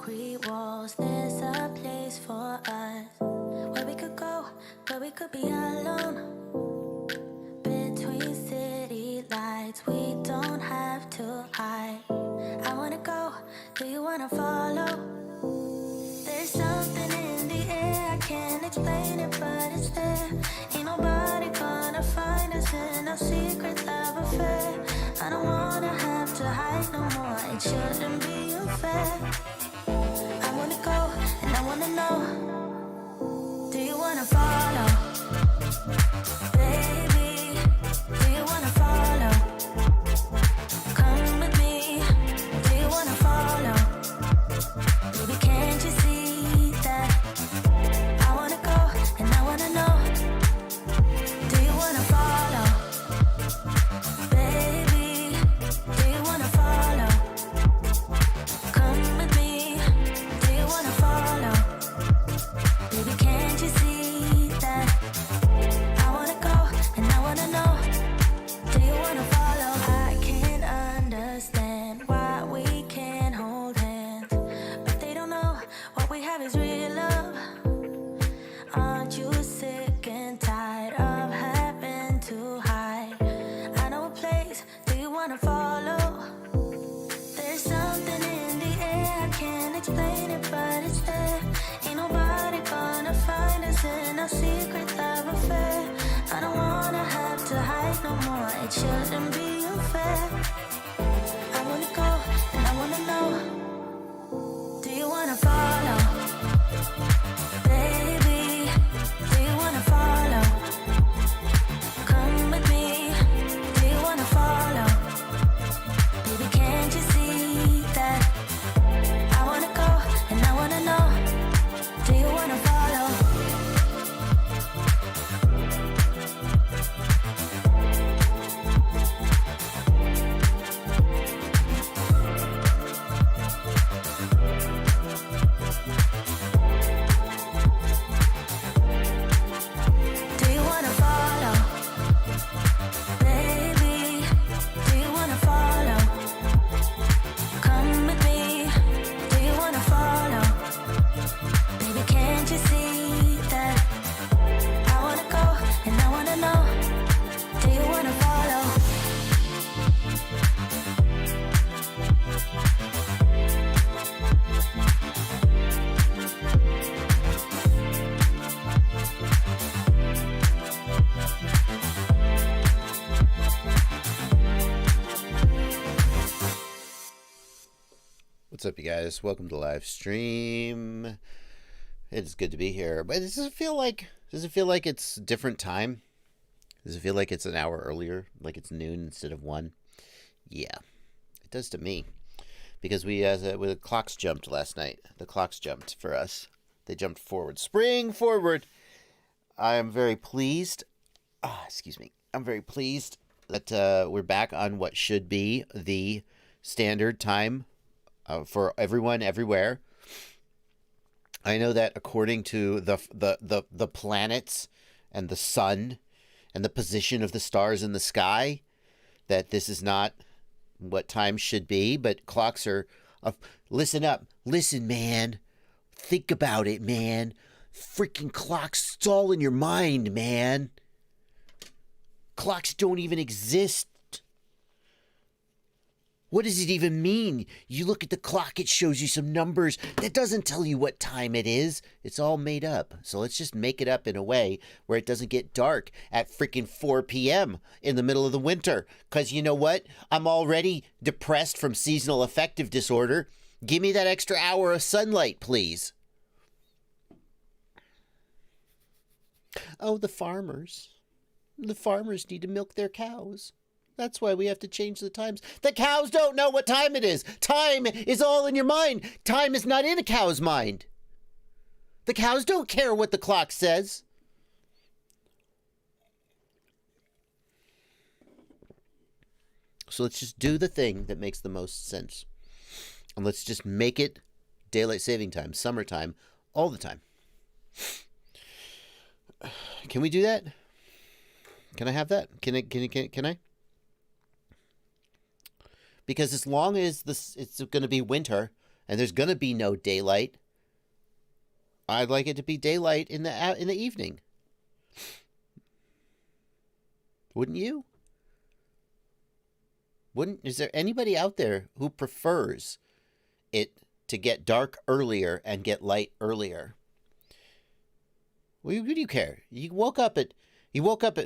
concrete walls. There's a place for us where we could go, where we could be alone. Between city lights, we don't have to hide. I wanna go, do you wanna follow? There's something in the air, I can't explain it, but it's there. Ain't nobody gonna find us in our secret love affair. I don't wanna have to hide no more, it shouldn't be unfair. I wanna go, and I wanna know, do you wanna follow? Baby, do you wanna follow? Come with me, do you wanna follow? Baby, can't you see that? I wanna go, and I wanna know, do you wanna follow? Baby, do you wanna follow? Come with me, do you wanna follow? Baby, can't you see that? I wanna go, and I wanna know, do you wanna follow? I can't understand why we can't hold hands, but they don't know what we have is real love. Aren't you sick and tired of having to hide? I know a place, do you wanna follow? There's something in the air, I can't explain it, but it's there. Ain't nobody gonna find us in our secret love affair. I don't wanna have to hide no more, it shouldn't be unfair. I wanna go, and I wanna know, do you wanna follow? Baby, do you wanna follow? Come with me, do you wanna follow? Baby, can't you see that? I wanna go, and I wanna know, do you wanna follow? Do you wanna follow? Baby, do you wanna follow? Come with me, do you wanna follow? Baby, can't you see that? I wanna go, and I wanna know, do you wanna follow? What's up, you guys? Welcome to Livestream. It's good to be here. But does it feel like it's different time? Does it feel like it's an hour earlier? Like it's noon instead of 1? Yeah, it does to me. Because the clocks jumped last night. The clocks jumped for us. They jumped forward. Spring forward. I am very pleased. I'm very pleased that we're back on what should be the standard time for everyone, everywhere. I know that according to the planets and the sun and the position of the stars in the sky, that this is not what time should be, but clocks are... listen up. Listen, man. Think about it, man. Freaking clocks, it's all in your mind, man. Clocks don't even exist. What does it even mean? You look at the clock, it shows you some numbers. That doesn't tell you what time it is. It's all made up. So let's just make it up in a way where it doesn't get dark at freaking 4 p.m. in the middle of the winter. Because you know what? I'm already depressed from seasonal affective disorder. Give me that extra hour of sunlight, please. Oh, the farmers. The farmers need to milk their cows. That's why we have to change the times. The cows don't know what time it is. Time is all in your mind. Time is not in a cow's mind. The cows don't care what the clock says. So let's just do the thing that makes the most sense. And let's just make it daylight saving time, summertime, all the time. Can we do that? Can I have that? Can I? Because as long as it's going to be winter, and there's going to be no daylight, I'd like it to be daylight in the evening. Wouldn't you? Is there anybody out there who prefers it to get dark earlier and get light earlier? What do you care? You woke up at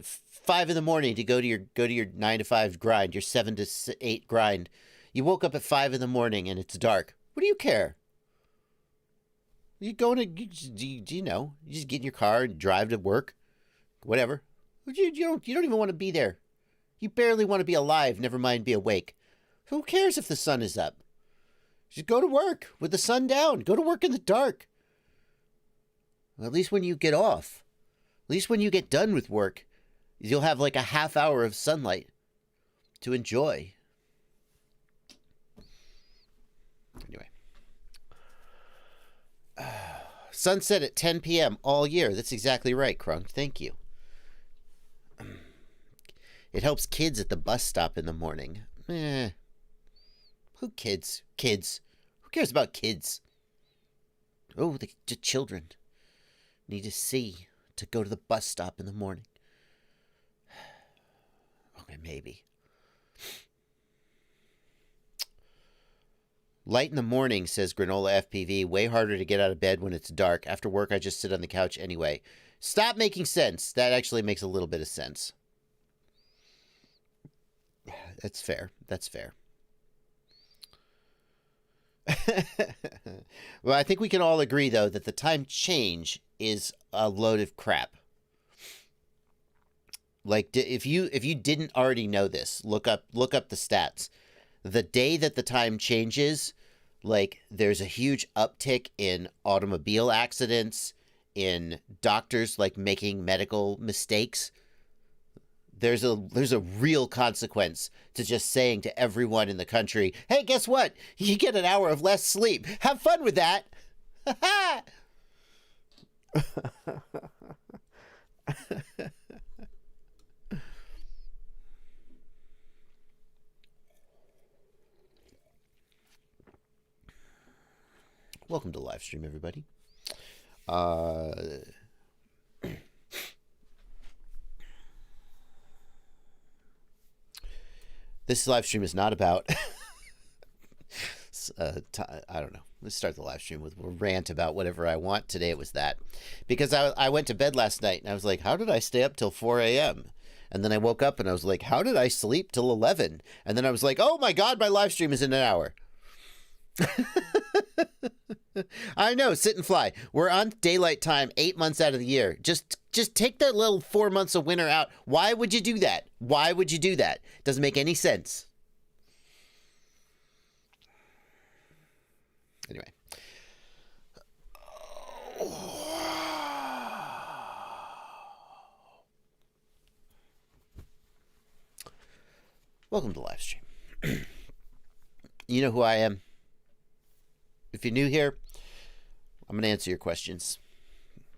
5 in the morning to go to your 9 to 5 grind, your 7 to 8 grind. You woke up at 5 in the morning and it's dark. What do you care? You going to, you know, you just get in your car and drive to work, whatever. You don't even want to be there. You barely want to be alive, never mind be awake. Who cares if the sun is up? Just go to work with the sun down. Go to work in the dark. Well, at least when you get off, at least when you get done with work, you'll have like a half hour of sunlight to enjoy. Anyway. Sunset at 10 p.m. all year. That's exactly right, Crunk. Thank you. It helps kids at the bus stop in the morning. Who kids? Kids. Who cares about kids? Oh, the children need to see to go to the bus stop in the morning. Okay, maybe. Light in the morning, says Granola FPV. Way harder to get out of bed when it's dark. After work, I just sit on the couch anyway. Stop making sense. That actually makes a little bit of sense. That's fair. That's fair. Well, I think we can all agree, though, that the time change is a load of crap. Like, if you didn't already know this, look up the stats. The day that the time changes, like, there's a huge uptick in automobile accidents, in doctors, like, making medical mistakes. There's a real consequence to just saying to everyone in the country, hey, guess what? You get an hour of less sleep. Have fun with that. Welcome to Livestream, everybody. This live stream is not about I don't know. Let's start the live stream with a rant about whatever I want. Today it was that. Because I went to bed last night and I was like, how did I stay up till 4 a.m.? And then I woke up and I was like, how did I sleep till 11? And then I was like, oh my God, my live stream is in an hour. I know, sit and fly. We're on daylight time 8 months out of the year. Just take that little 4 months of winter out. Why would you do that? Why would you do that? Doesn't make any sense. Anyway. Welcome to Livestream. You know who I am. If you're new here, I'm going to answer your questions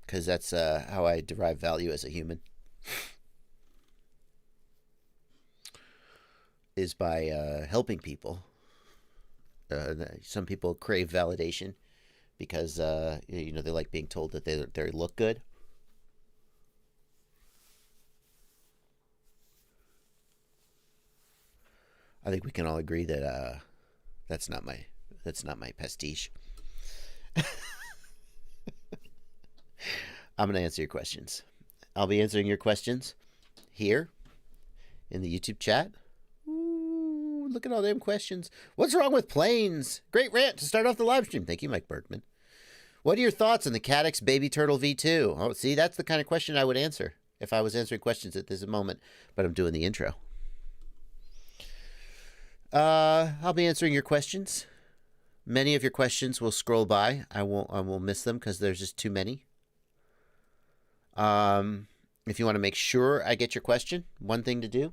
because that's how I derive value as a human. Is by helping people. Some people crave validation because you know, they like being told that they look good. I think we can all agree that that's not my pastiche. I'm going to answer your questions. I'll be answering your questions here in the YouTube chat. Ooh, look at all them questions. What's wrong with planes? Great rant to start off the live stream. Thank you, Mike Bergman. What are your thoughts on the Caddx Baby Turtle V2? Oh, see, that's the kind of question I would answer if I was answering questions at this moment, but I'm doing the intro. I'll be answering your questions. Many of your questions will scroll by. I will miss them because there's just too many. If you want to make sure I get your question, one thing to do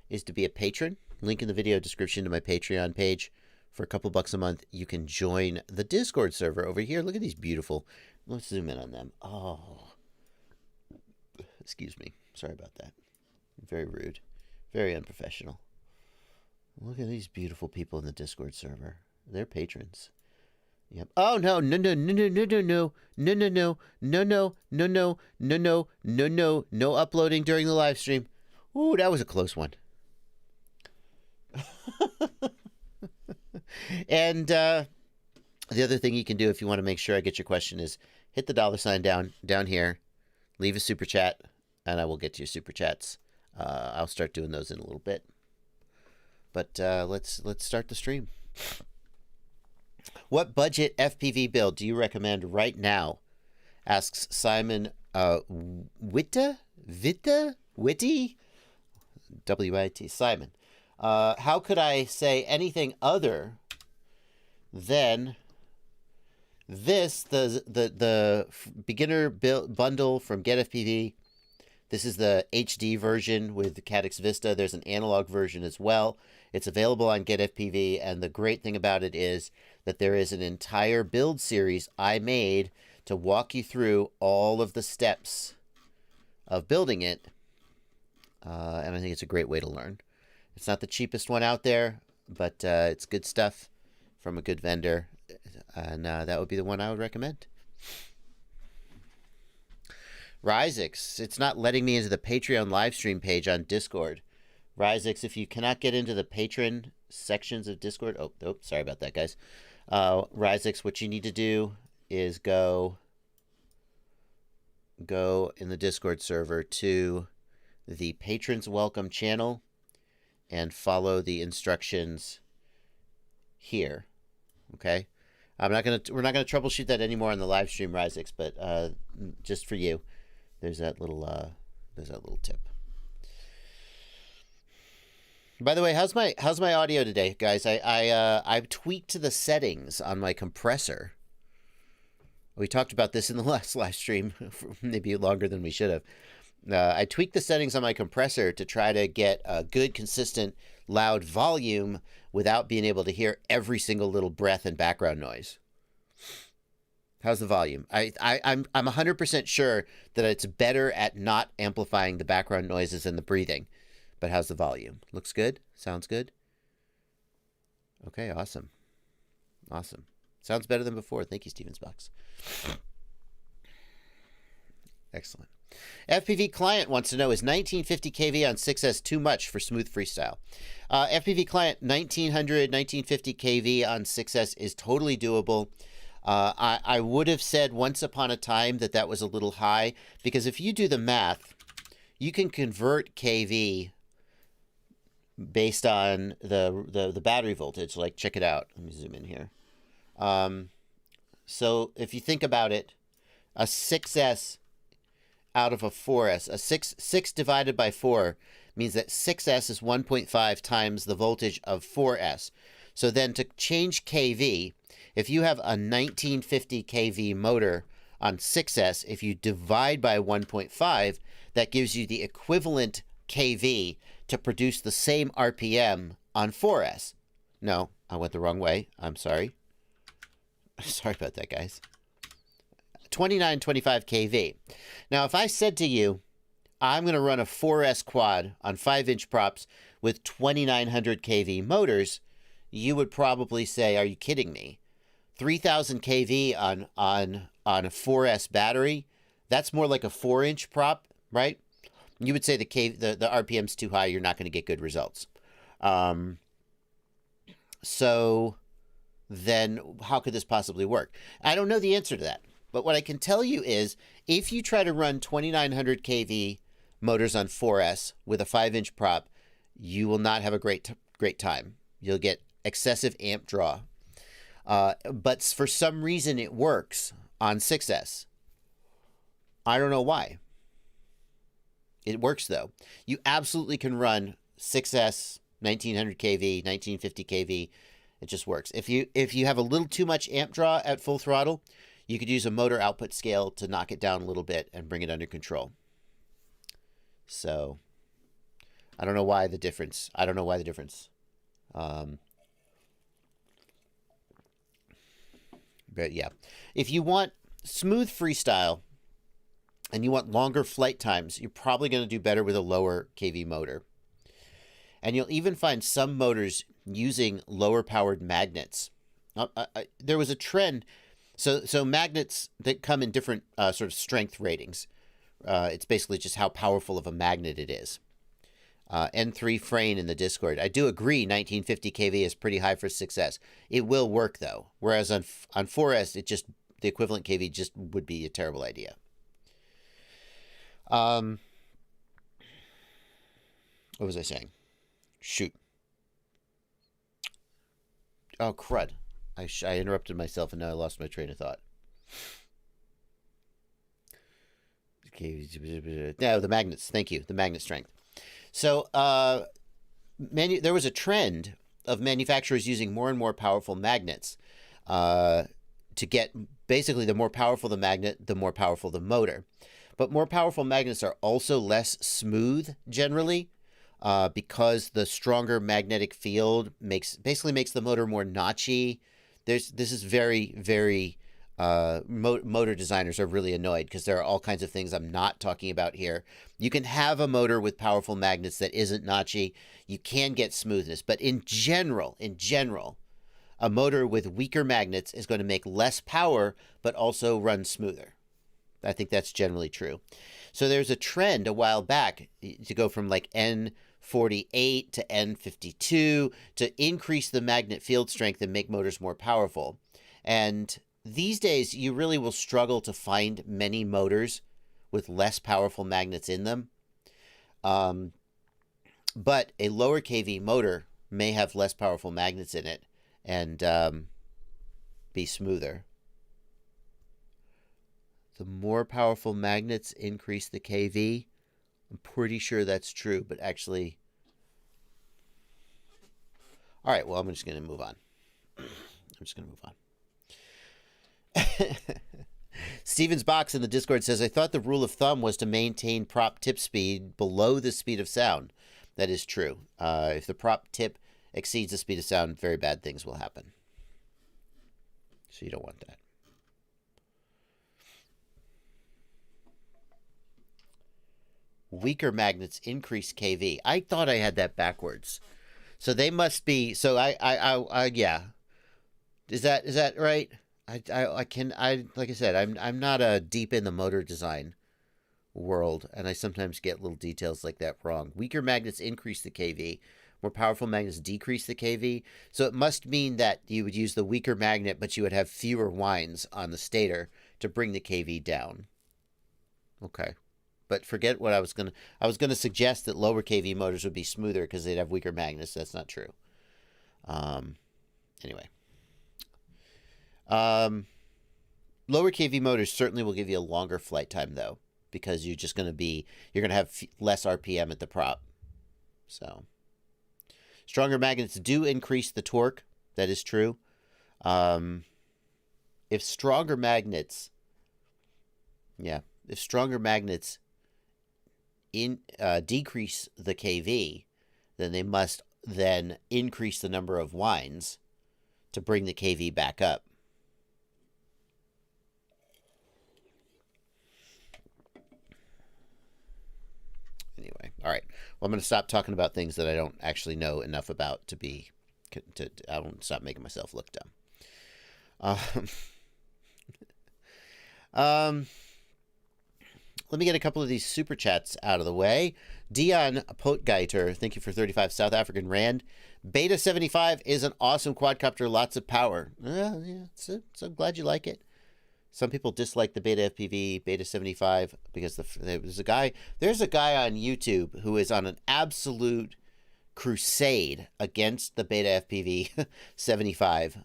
is to be a patron. Link in the video description to my Patreon page. For a couple bucks a month, you can join the Discord server over here. Look at these beautiful. Let's zoom in on them. Oh, excuse me. Sorry about that. Very rude. Very unprofessional. Look at these beautiful people in the Discord server. They're patrons. Yep. Oh no, no, no, no, no, no, no, no, no, no, no, no, no, no, no, no, no, no, no uploading during the live stream. Ooh, that was a close one. And the other thing you can do if you want to make sure I get your question is hit the $sign down here, leave a super chat, and I will get to your super chats. I'll start doing those in a little bit. But let's start the stream. What budget FPV build do you recommend right now? Asks Simon Witty? W-I-T. Simon. How could I say anything other than this, the beginner build bundle from Get FPV? This is the HD version with the Caddx Vista. There's an analog version as well. It's available on Get FPV, and the great thing about it is that there is an entire build series I made to walk you through all of the steps of building it, and I think it's a great way to learn. It's not the cheapest one out there, but it's good stuff from a good vendor, and that would be the one I would recommend. Ryzix, it's not letting me into the Patreon live stream page on Discord. Ryzix, if you cannot get into the patron sections of Discord, oh, sorry about that, guys. Ryzix, what you need to do is go in the Discord server to the Patrons Welcome channel and follow the instructions here. Okay, we're not gonna troubleshoot that anymore on the live stream, Ryzix, but just for you, there's that little tip. By the way, how's my audio today, guys? I've tweaked the settings on my compressor. We talked about this in the last live stream, maybe longer than we should have. I tweaked the settings on my compressor to try to get a good, consistent, loud volume without being able to hear every single little breath and background noise. How's the volume? I'm 100% sure that it's better at not amplifying the background noises and the breathing. But how's the volume? Looks good? Sounds good? Okay, awesome. Awesome. Sounds better than before. Thank you, Stevens Box. Excellent. FPV Client wants to know, is 1950 kV on 6S too much for smooth freestyle? FPV Client 1900, 1950 kV on 6S is totally doable. I would have said once upon a time that was a little high, because if you do the math, you can convert kV based on the battery voltage. Like, check it out. Let me zoom in here. So if you think about it, a 6S out of a 4S, a 6 divided by 4 means that 6S is 1.5 times the voltage of 4S. So then to change kV, if you have a 1950 kV motor on 6S, if you divide by 1.5, that gives you the equivalent kV to produce the same RPM on 4S. No, I went the wrong way. I'm sorry. Sorry about that, guys. 2925 kV. Now, if I said to you, I'm going to run a 4S quad on 5-inch props with 2900 kV motors, you would probably say, are you kidding me? 3000 kV on a 4S battery, that's more like a 4-inch prop, right? You would say the RPM's too high, you're not going to get good results. So then how could this possibly work? I don't know the answer to that. But what I can tell you is, if you try to run 2900 kV motors on 4S with a 5-inch prop, you will not have a great time. You'll get excessive amp draw. But for some reason it works on 6S. I don't know why. It works though. You absolutely can run 6S, 1900 kV, 1950 kV. It just works. If you have a little too much amp draw at full throttle, you could use a motor output scale to knock it down a little bit and bring it under control. So I don't know why the difference. But yeah, if you want smooth freestyle and you want longer flight times, you're probably going to do better with a lower kV motor. And you'll even find some motors using lower powered magnets there was a trend. So magnets that come in different sort of strength ratings. It's basically just how powerful of a magnet it is. N3 Frame in the Discord. I do agree 1950 kV is pretty high for 6S. It will work though. Whereas on 4S, it just, the equivalent kV just would be a terrible idea. What was I saying? Shoot. Oh, crud. I interrupted myself and now I lost my train of thought. No, the magnets. Thank you. The magnet strength. So there was a trend of manufacturers using more and more powerful magnets to get, basically, the more powerful the magnet, the more powerful the motor. But more powerful magnets are also less smooth generally because the stronger magnetic field basically makes the motor more notchy. This is very, very... motor designers are really annoyed because there are all kinds of things I'm not talking about here. You can have a motor with powerful magnets that isn't notchy. You can get smoothness, but in general, a motor with weaker magnets is going to make less power, but also run smoother. I think that's generally true. So there's a trend a while back to go from like N48 to N52 to increase the magnet field strength and make motors more powerful. And these days, you really will struggle to find many motors with less powerful magnets in them. But a lower kV motor may have less powerful magnets in it and be smoother. The more powerful magnets increase the kV. I'm pretty sure that's true, but actually... All right, well, I'm just going to move on. Steven's Box in the Discord says, I thought the rule of thumb was to maintain prop tip speed below the speed of sound. That is true. If the prop tip exceeds the speed of sound, very bad things will happen. So you don't want that. Weaker magnets increase kV. I thought I had that backwards. So they must be, so yeah. Is that right? Like I said, I'm not deep in the motor design world, and I sometimes get little details like that wrong. Weaker magnets increase the kV. More powerful magnets decrease the kV. So it must mean that you would use the weaker magnet, but you would have fewer winds on the stator to bring the kV down. Okay. But forget what I was going to suggest that lower kV motors would be smoother because they'd have weaker magnets. That's not true. Anyway. Lower kV motors certainly will give you a longer flight time though, because you're going to have less RPM at the prop. So stronger magnets do increase the torque. That is true. If stronger magnets decrease the kV, then they must then increase the number of winds to bring the kV back up. Anyway, all right. Well, I'm going to stop talking about things that I don't actually know enough about I won't stop making myself look dumb. Let me get a couple of these super chats out of the way. Dion Potgeiter, thank you for 35 South African Rand. Beta 75 is an awesome quadcopter, lots of power. Yeah, so glad you like it. Some people dislike the Beta FPV, Beta 75, because there's a guy on YouTube who is on an absolute crusade against the Beta FPV 75.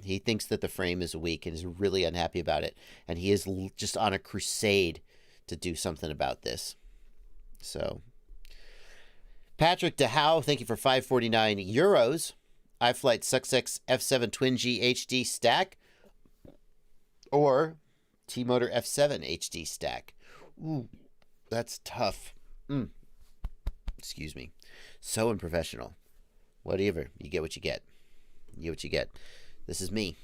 He thinks that the frame is weak and is really unhappy about it. And he is just on a crusade to do something about this. So, Patrick DeHow, thank you for 549 euros. iFlight Success F7 Twin G HD stack or T-Motor F7 HD stack. Ooh, that's tough. Excuse me. So unprofessional. Whatever. You get what you get. You get what you get. This is me.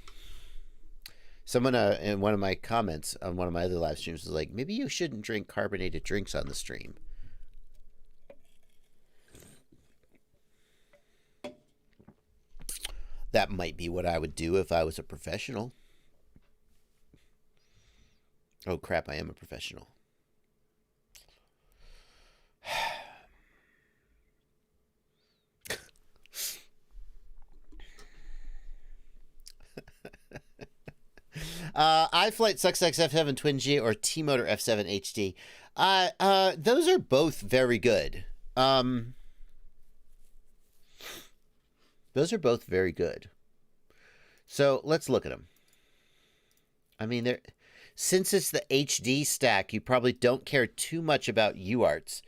Someone in one of my comments on one of my other live streams was like, maybe you shouldn't drink carbonated drinks on the stream. That might be what I would do if I was a professional. Oh, crap, I am a professional. iFlight Success F7 Twin G or T-Motor F7 HD. Those are both very good. Those are both very good. So let's look at them. I mean, since it's the HD stack, you probably don't care too much about UARTs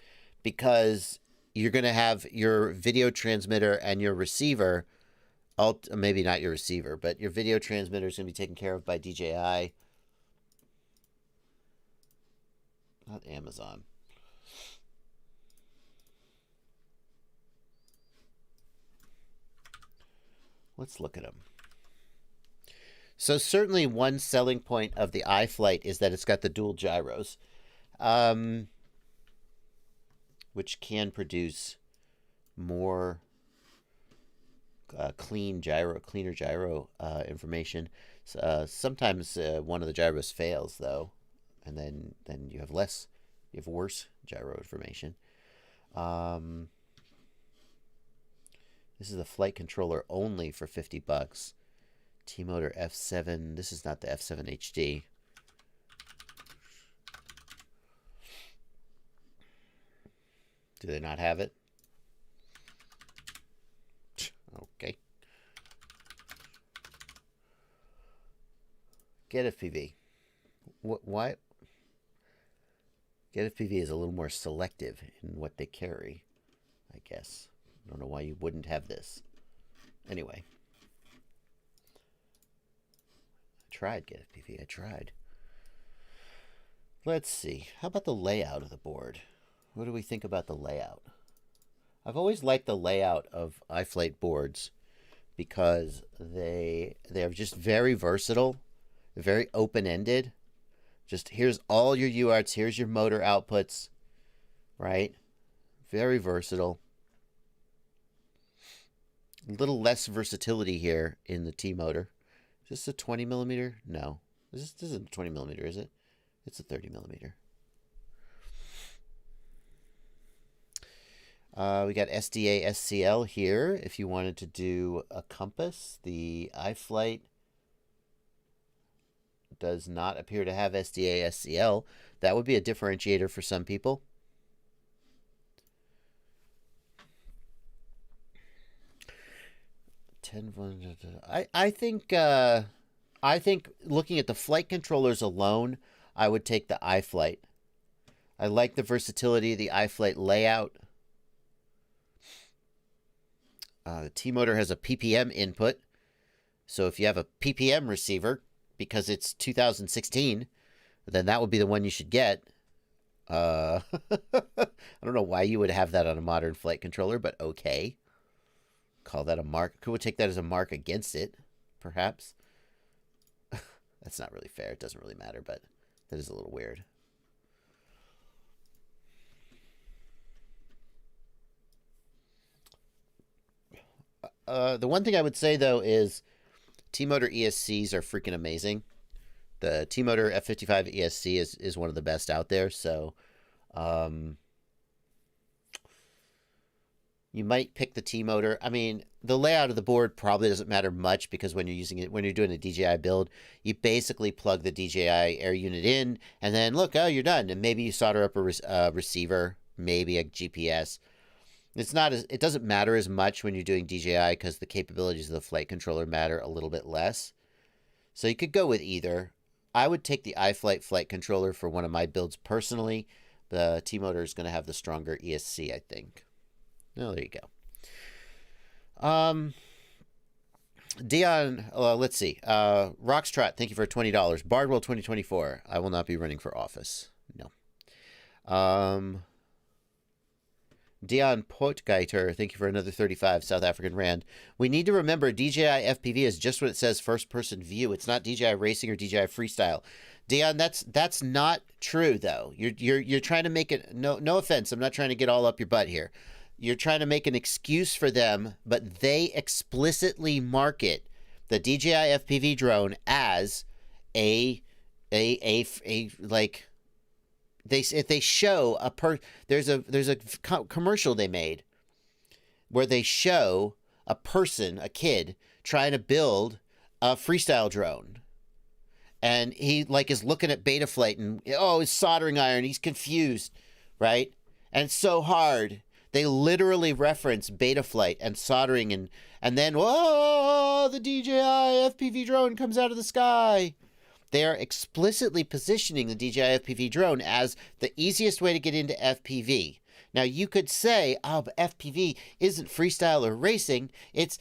because you're going to have your video transmitter and your receiver, maybe not your receiver, but your video transmitter is going to be taken care of by DJI. Not Amazon. Let's look at them. So certainly one selling point of the iFlight is that it's got the dual gyros, which can produce more cleaner gyro information. Sometimes one of the gyros fails though, and then you have worse gyro information. This is the flight controller only for $50. T-Motor F7. This is not the F7 HD. Do they not have it? Okay. Get FPV. Why? Get FPV is a little more selective in what they carry, I guess. I don't know why you wouldn't have this. Anyway. I tried Get FPV. I tried. Let's see. How about the layout of the board? What do we think about the layout? I've always liked the layout of iFlight boards because they're just very versatile. They're very open-ended. Just here's all your UARTs, here's your motor outputs, right? Very versatile. A little less versatility here in the T-Motor. Is this a 20 millimeter? No. This isn't a 20 millimeter, is it? It's a 30 millimeter. We got SDA SCL here. If you wanted to do a compass, the iFlight does not appear to have SDA SCL. That would be a differentiator for some people. I think looking at the flight controllers alone, I would take the iFlight. I like the versatility of the iFlight layout. The T-Motor has a PPM input. So if you have a PPM receiver, because it's 2016, then that would be the one you should get. I don't know why you would have that on a modern flight controller, but okay. Call that a mark. Could we take that as a mark against it, perhaps? That's not really fair. It doesn't really matter, but that is a little weird. The one thing I would say, though, is T-Motor ESCs are freaking amazing. The T-Motor F55 ESC is one of the best out there, so you might pick the T-Motor. I mean, the layout of the board probably doesn't matter much because when you're using it, when you're doing a DJI build, you basically plug the DJI Air Unit in, and then look, oh, you're done. And maybe you solder up a receiver, maybe a GPS. It doesn't matter as much when you're doing DJI because the capabilities of the flight controller matter a little bit less. So you could go with either. I would take the iFlight flight controller for one of my builds personally. The T-Motor is going to have the stronger ESC, I think. Oh, there you go. Dion, let's see. Roxtrot, thank you for $20. Bardwell 2024. I will not be running for office. No. Dion Potgeiter, thank you for another 35 South African Rand. We need to remember DJI FPV is just what it says, first-person view. It's not DJI Racing or DJI Freestyle. Dion, that's not true though. You're trying to make it. No offense. I'm not trying to get all up your butt here. you're trying to make an excuse for them, but they explicitly market the DJI FPV drone as a like if they show there's a commercial they made where they show a person, a kid, trying to build a freestyle drone. And he like is looking at Betaflight and his soldering iron, he's confused, right? And it's so hard. They literally reference Betaflight and soldering and then the DJI FPV drone comes out of the sky. They are explicitly positioning the DJI FPV drone as the easiest way to get into FPV. Now you could say, but FPV isn't freestyle or racing. It's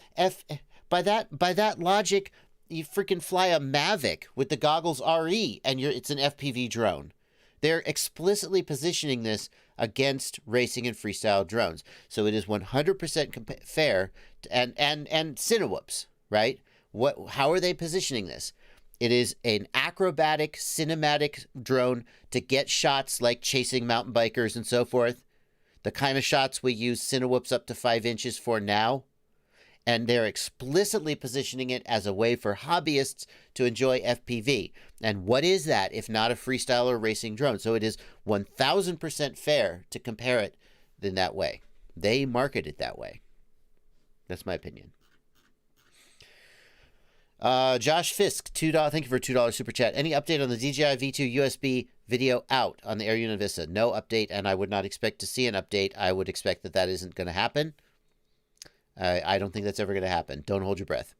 by that logic, you freaking fly a Mavic with the Goggles RE and it's an FPV drone. They're explicitly positioning this against racing and freestyle drones. So it is 100% fair and Cinewhoops, right? How are they positioning this? It is an acrobatic cinematic drone to get shots like chasing mountain bikers and so forth. The kind of shots we use Cinewhoops up to 5 inches for now. And they're explicitly positioning it as a way for hobbyists to enjoy FPV. And what is that if not a freestyle or racing drone? So it is 1000% fair to compare it in that way. They market it that way. That's my opinion. Josh Fisk, $2. Thank you for a $2 super chat. Any update on the DJI V2 USB video out on the Air Unit Vista? No update, and I would not expect to see an update. I would expect that isn't going to happen. I don't think that's ever going to happen. Don't hold your breath.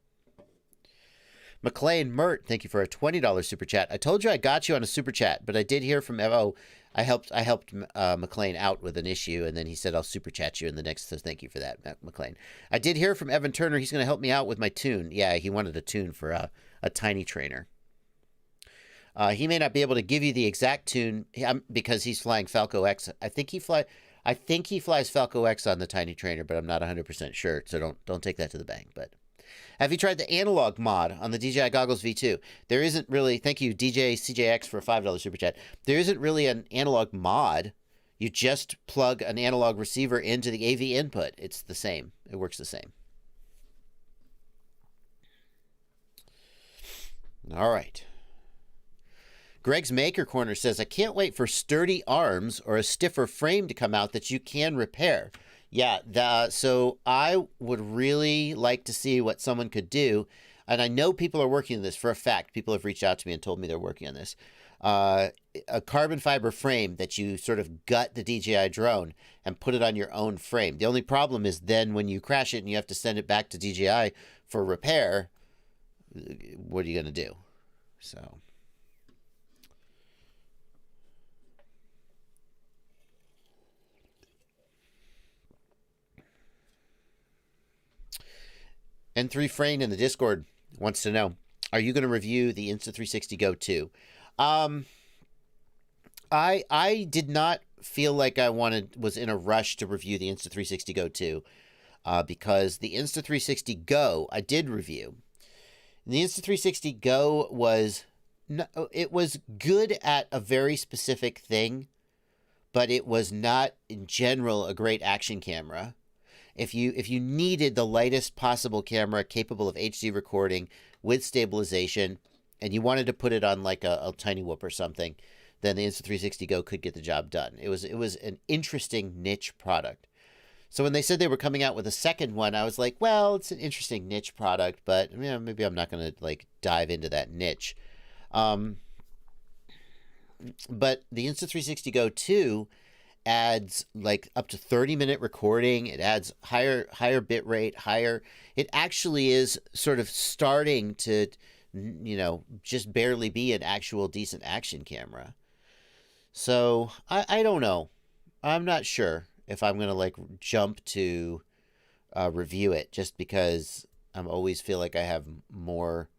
McLean Mert, thank you for a $20 super chat. I told you I got you on a super chat, but I did hear from I helped McLean out with an issue, and then he said I'll super chat you in the next. So thank you for that, McLean. I did hear from Evan Turner. He's going to help me out with my tune. Yeah, he wanted a tune for a tiny trainer. He may not be able to give you the exact tune because he's flying Falco X. I think he flies Falco X on the tiny trainer, but I'm not 100% sure. So don't take that to the bank. But have you tried the analog mod on the DJI Goggles V2? There isn't really. Thank you, DJ CJX, for a $5 super chat. There isn't really an analog mod. You just plug an analog receiver into the AV input. It's the same. It works the same. All right. Greg's Maker Corner says, I can't wait for sturdy arms or a stiffer frame to come out that you can repair. Yeah, so I would really like to see what someone could do. And I know people are working on this for a fact. People have reached out to me and told me they're working on this. A carbon fiber frame that you sort of gut the DJI drone and put it on your own frame. The only problem is then when you crash it and you have to send it back to DJI for repair, what are you going to do? So... N3 Frame in the Discord wants to know, are you going to review the Insta360 Go 2? I did not feel like I was in a rush to review the Insta360 Go 2 because the Insta360 Go I did review. And the Insta360 Go was good at a very specific thing, but it was not in general a great action camera. If you needed the lightest possible camera capable of HD recording with stabilization, and you wanted to put it on like a tiny whoop or something, then the Insta360 Go could get the job done. It was an interesting niche product. So when they said they were coming out with a second one, I was like, well, it's an interesting niche product, but maybe I'm not going to like dive into that niche. But the Insta360 Go 2 adds like up to 30-minute recording. It adds higher bit rate, it actually is sort of starting to, just barely be an actual decent action camera. So I don't know. I'm not sure if I'm going to like jump to review it just because I always feel like I have more.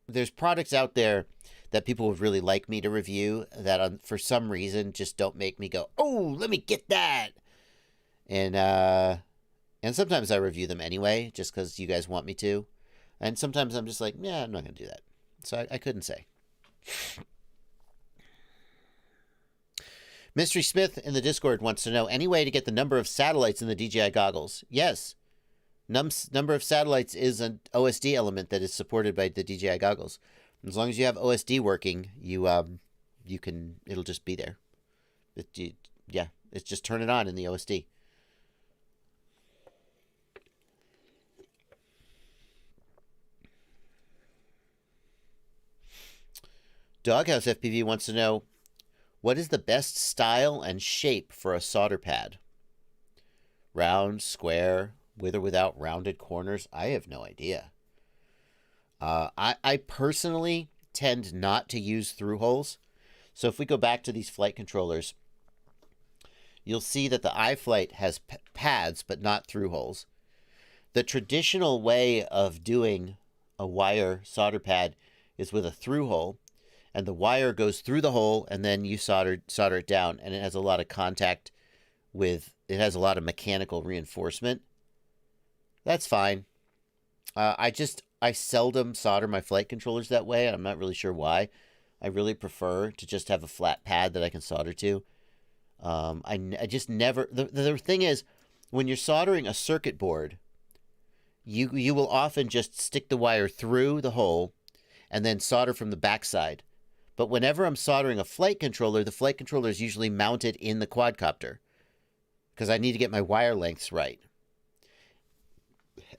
There's products out there that people would really like me to review that for some reason just don't make me go, oh, let me get that. And sometimes I review them anyway, just because you guys want me to. And sometimes I'm just like, yeah, I'm not going to do that. So I couldn't say. Mystery Smith in the Discord wants to know, any way to get the number of satellites in the DJI goggles? Yes. Number of satellites is an OSD element that is supported by the DJI goggles. As long as you have OSD working, you can, it'll just be there. It's just turn it on in the OSD. Doghouse FPV wants to know, what is the best style and shape for a solder pad? Round, square, with or without rounded corners? I have no idea. I personally tend not to use through holes. So if we go back to these flight controllers, you'll see that the iFlight has pads, but not through holes. The traditional way of doing a wire solder pad is with a through hole, and the wire goes through the hole, and then you solder it down, and it has a lot of contact with, it has a lot of mechanical reinforcement. That's fine. I seldom solder my flight controllers that way, and I'm not really sure why. I really prefer to just have a flat pad that I can solder to. I just never, the thing is, when you're soldering a circuit board, you will often just stick the wire through the hole and then solder from the backside. But whenever I'm soldering a flight controller, the flight controller is usually mounted in the quadcopter because I need to get my wire lengths right.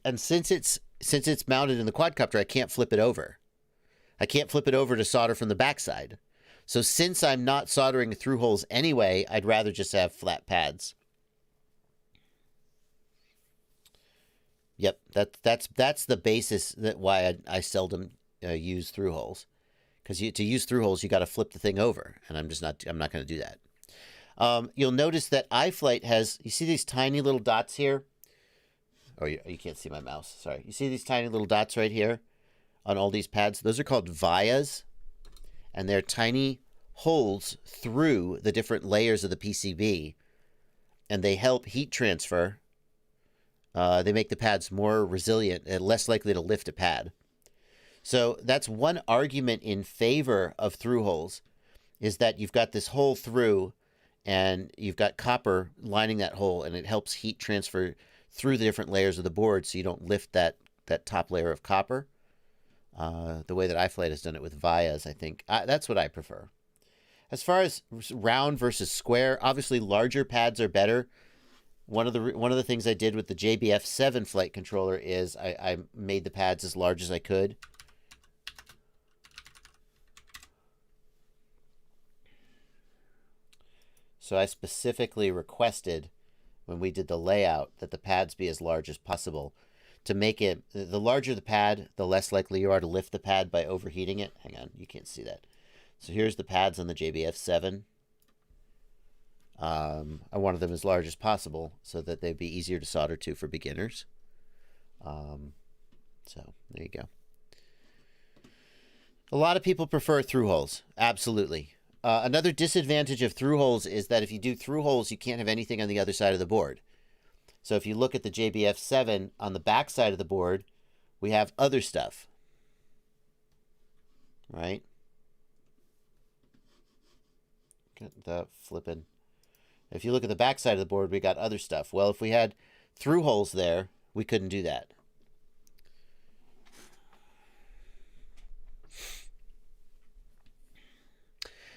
And since it's mounted in the quadcopter, I can't flip it over. I can't flip it over to solder from the backside. So since I'm not soldering through holes anyway, I'd rather just have flat pads. Yep, that's the basis that why I seldom use through holes. Because to use through holes, you got to flip the thing over, and I'm not going to do that. You'll notice that iFlight has, you see these tiny little dots here? Oh, you can't see my mouse. Sorry. You see these tiny little dots right here on all these pads? Those are called vias, and they're tiny holes through the different layers of the PCB, and they help heat transfer. They make the pads more resilient and less likely to lift a pad. So that's one argument in favor of through holes, is that you've got this hole through, and you've got copper lining that hole, and it helps heat transfer through the different layers of the board so you don't lift that top layer of copper. The way that iFlight has done it with vias, I think. That's what I prefer. As far as round versus square, obviously larger pads are better. One of the things I did with the JB F7 flight controller is I made the pads as large as I could. So I specifically requested, when we did the layout, that the pads be as large as possible to make it, the larger the pad, the less likely you are to lift the pad by overheating it. Hang on, you can't see that. So here's the pads on the JB F7. I wanted them as large as possible so that they'd be easier to solder to for beginners. So there you go. A lot of people prefer through holes. Absolutely. Another disadvantage of through holes is that if you do through holes, you can't have anything on the other side of the board. So if you look at the JB F7, on the back side of the board, we have other stuff. Right? Get the flipping. If you look at the back side of the board, we got other stuff. Well, if we had through holes there, we couldn't do that.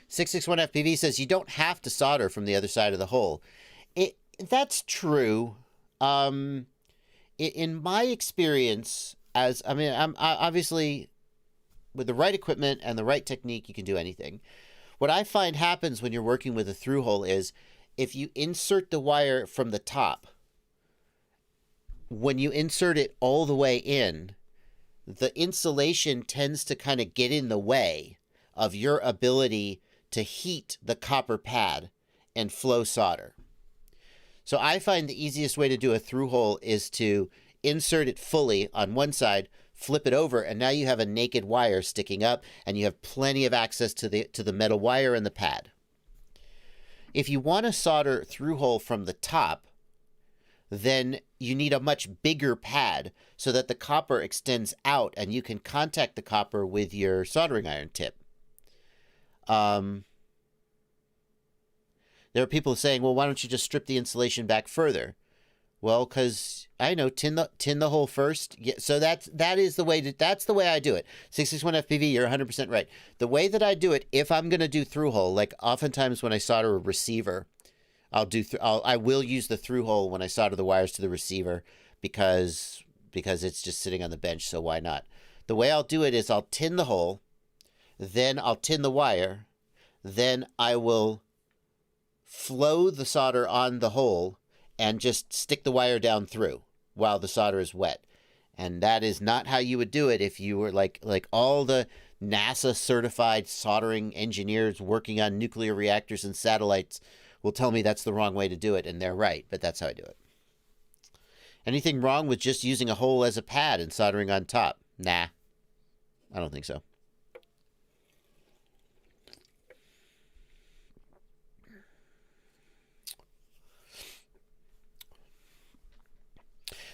$661FPV says you don't have to solder from the other side of the hole. That's true. In my experience, I'm obviously, with the right equipment and the right technique, you can do anything. What I find happens when you're working with a through hole is, if you insert the wire from the top, when you insert it all the way in, the insulation tends to kind of get in the way of your ability to heat the copper pad and flow solder. So I find the easiest way to do a through hole is to insert it fully on one side, flip it over, and now you have a naked wire sticking up, and you have plenty of access to the metal wire and the pad. If you want to solder through hole from the top, then you need a much bigger pad so that the copper extends out and you can contact the copper with your soldering iron tip. There are people saying, well, why don't you just strip the insulation back further? Well, because I know tin the hole first. Yeah, so that's the way I do it. 661 FPV, you're 100% right. The way that I do it, if I'm gonna do through hole, like oftentimes when I solder a receiver, I will use the through hole when I solder the wires to the receiver because it's just sitting on the bench. So why not? The way I'll do it is I'll tin the hole, then I'll tin the wire, then I will flow the solder on the hole and just stick the wire down through while the solder is wet. And that is not how you would do it if you were like all the NASA certified soldering engineers working on nuclear reactors and satellites will tell me that's the wrong way to do it, and they're right, but that's how I do it. Anything wrong with just using a hole as a pad and soldering on top? Nah, I don't think so.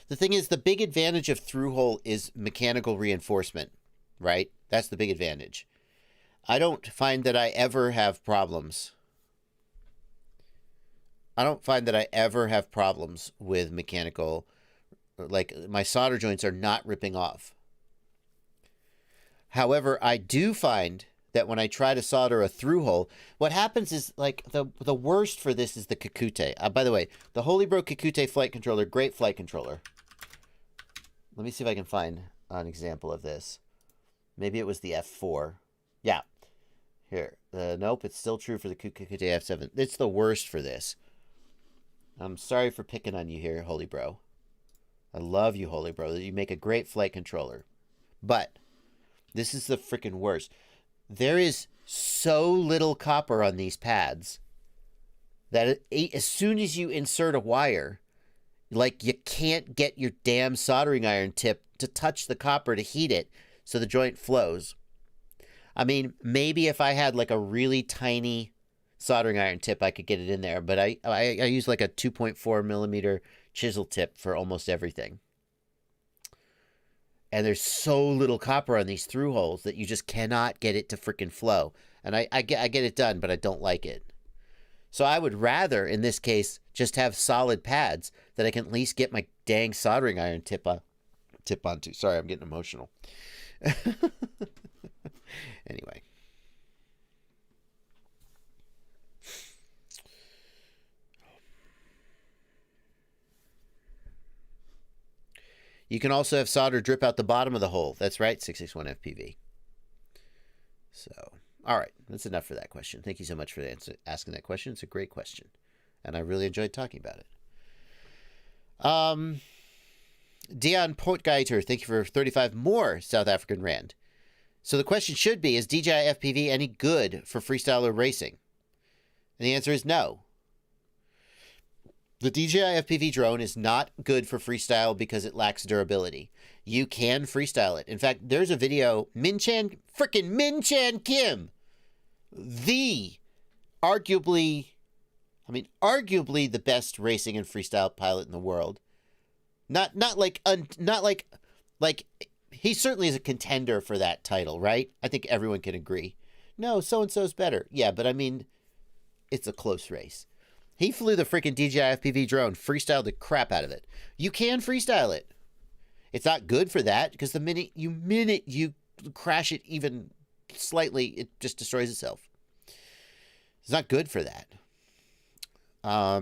The thing is, the big advantage of through hole is mechanical reinforcement, right? That's the big advantage. I don't find that I ever have problems. I don't find that I ever have problems with mechanical, like my solder joints are not ripping off. However, I do find that when I try to solder a through hole, what happens is like the worst for this is the Kakute. By the way, the Holybro Kakute flight controller, great flight controller. Let me see if I can find an example of this. Maybe it was the F4. Yeah. Here. Nope, it's still true for the Kakute F7. It's the worst for this. I'm sorry for picking on you here, Holy Bro. I love you, Holy Bro. You make a great flight controller. But this is the freaking worst. There is so little copper on these pads that as soon as you insert a wire, like you can't get your damn soldering iron tip to touch the copper to heat it so the joint flows. I mean, maybe if I had like a really tiny soldering iron tip, I could get it in there. But I use like a 2.4 millimeter chisel tip for almost everything. And there's so little copper on these through holes that you just cannot get it to freaking flow. And I get it done, but I don't like it. So I would rather, in this case, just have solid pads that I can at least get my dang soldering iron tip onto. Sorry, I'm getting emotional. Anyway. You can also have solder drip out the bottom of the hole. That's right, 661 FPV. So, all right, that's enough for that question. Thank you so much for asking that question. It's a great question, and I really enjoyed talking about it. Dion Portgeiter, thank you for 35 more South African Rand. So the question should be, is DJI FPV any good for freestyle or racing? And the answer is no. The DJI FPV drone is not good for freestyle because it lacks durability. You can freestyle it. In fact, there's a video, Min Chan Kim, the arguably the best racing and freestyle pilot in the world. Not like he certainly is a contender for that title, right? I think everyone can agree. No, so-and-so's better. Yeah, but I mean, it's a close race. He flew the freaking DJI FPV drone, freestyled the crap out of it. You can freestyle it. It's not good for that because the minute you crash it even slightly, it just destroys itself. It's not good for that.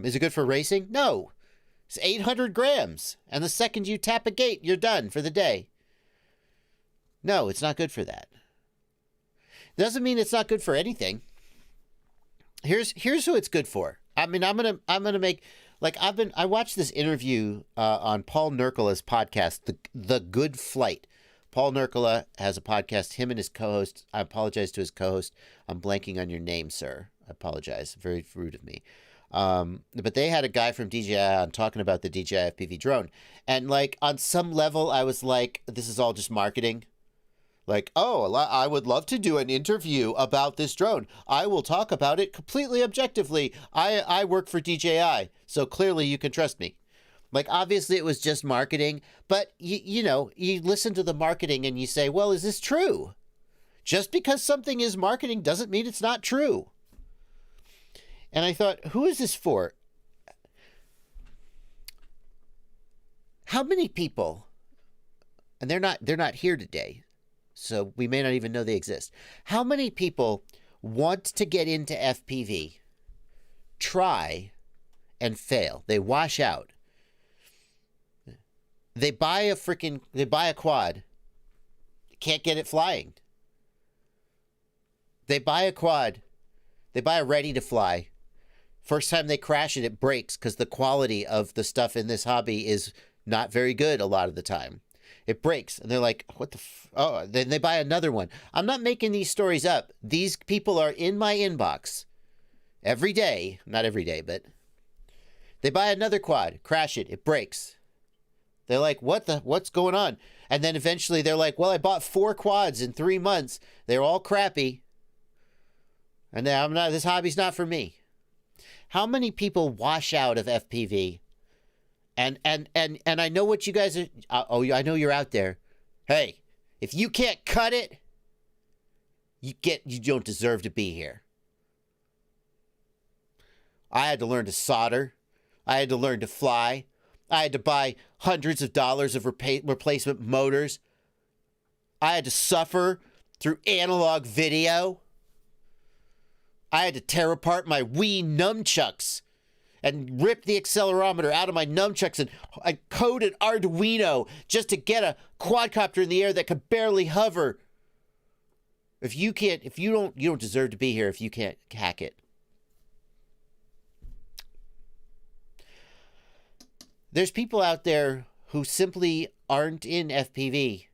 Is it good for racing? No. It's 800 grams. And the second you tap a gate, you're done for the day. No, it's not good for that. Doesn't mean it's not good for anything. Here's who it's good for. I mean, I'm gonna make, like, I watched this interview on Paul Nurkola's podcast, The Good Flight. Paul Nurkola has a podcast, him and his co-host. I apologize to his co-host. I'm blanking on your name, sir. I apologize. Very rude of me. But they had a guy from DJI on talking about the DJI FPV drone. And, like, on some level, I was like, this is all just marketing. Like, oh, I would love to do an interview about this drone. I will talk about it completely objectively. I work for DJI, so clearly you can trust me. Like, obviously it was just marketing, but you know, you listen to the marketing and you say, well, is this true? Just because something is marketing doesn't mean it's not true. And I thought, who is this for? How many people, and they're not here today, so we may not even know they exist. How many people want to get into FPV, try, and fail? They wash out. They buy a quad, can't get it flying. They buy a quad, they buy a ready to fly. First time they crash it, it breaks because the quality of the stuff in this hobby is not very good a lot of the time. It breaks, and they're like, what the oh, then they buy another one. I'm not making these stories up. These people are in my inbox every day. Not every day, but they buy another quad, crash it, it breaks. They're like, what's going on? And then eventually they're like, well, I bought 4 quads in 3 months. They're all crappy. And now this hobby's not for me. How many people wash out of FPV? And I know what you guys are. I know you're out there. Hey, if you can't cut it, you don't deserve to be here. I had to learn to solder. I had to learn to fly. I had to buy hundreds of dollars of replacement motors. I had to suffer through analog video. I had to tear apart my Wii nunchucks and rip the accelerometer out of my nunchucks, and I coded Arduino just to get a quadcopter in the air that could barely hover. You don't deserve to be here if you can't hack it. There's people out there who simply aren't in FPV,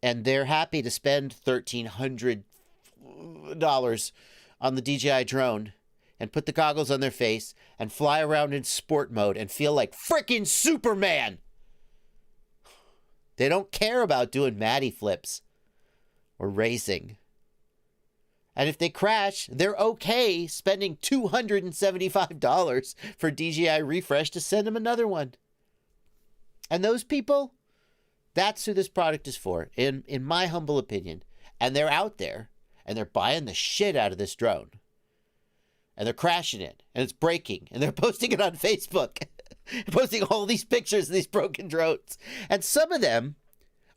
and they're happy to spend $1,300 on the DJI drone and put the goggles on their face and fly around in sport mode and feel like frickin' Superman. They don't care about doing Matty flips or racing. And if they crash, they're okay spending $275 for DJI refresh to send them another one. And those people, that's who this product is for, in my humble opinion. And they're out there, and they're buying the shit out of this drone. And they're crashing it, and it's breaking, and they're posting it on Facebook. Posting all these pictures of these broken drones. And some of them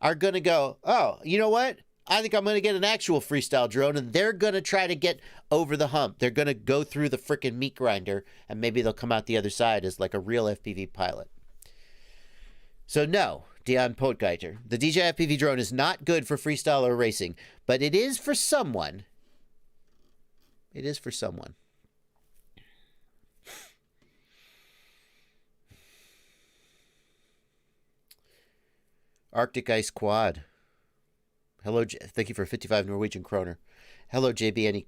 are going to go, oh, you know what? I think I'm going to get an actual freestyle drone, and they're going to try to get over the hump. They're going to go through the frickin' meat grinder, and maybe they'll come out the other side as like a real FPV pilot. So no, Dion Potgeiter, the DJI FPV drone is not good for freestyle or racing, but it is for someone. It is for someone. Arctic Ice Quad. Hello, thank you for 55 Norwegian kroner. Hello, JB. Any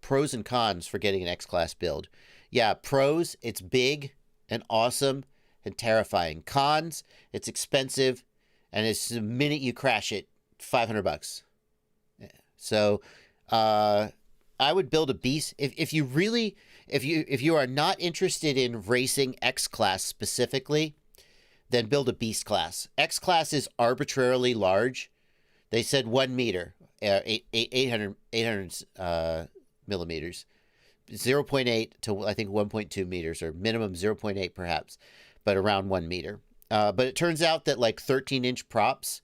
pros and cons for getting an X-Class build? Yeah, pros, it's big and awesome and terrifying. Cons, it's expensive, and it's the minute you crash it, $500. So, I would build a beast. If you are not interested in racing X-Class specifically, then build a beast class. X-Class is arbitrarily large. They said 1 meter, 800 millimeters, 0.8 to I think 1.2 meters, or minimum 0.8 perhaps, but around 1 meter. But it turns out that like 13-inch props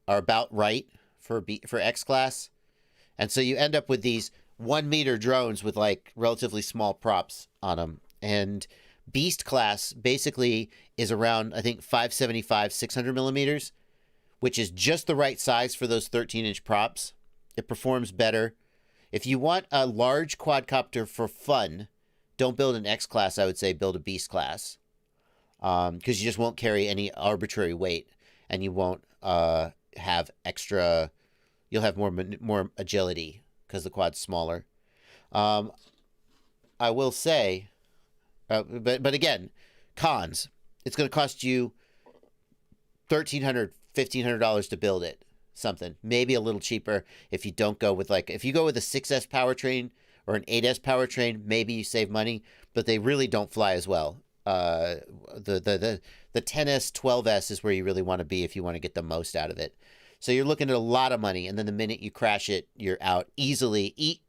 are about right for X-Class, and so you end up with these 1 meter drones with like relatively small props on them. And Beast class basically is around I think 575, 600 millimeters. Which is just the right size for those 13-inch props. It performs better. If you want a large quadcopter for fun, don't build an X-Class, I would say build a Beast class. Because you just won't carry any arbitrary weight, and you won't have extra... You'll have more agility, because the quad's smaller. I will say... but again, cons. It's going to cost you $1,300, $1,500 to build it. Something. Maybe a little cheaper if you don't go with if you go with a 6S powertrain or an 8S powertrain, maybe you save money, but they really don't fly as well. The 10S, 12S is where you really want to be if you want to get the most out of it. So you're looking at a lot of money, and then the minute you crash it, you're out easily.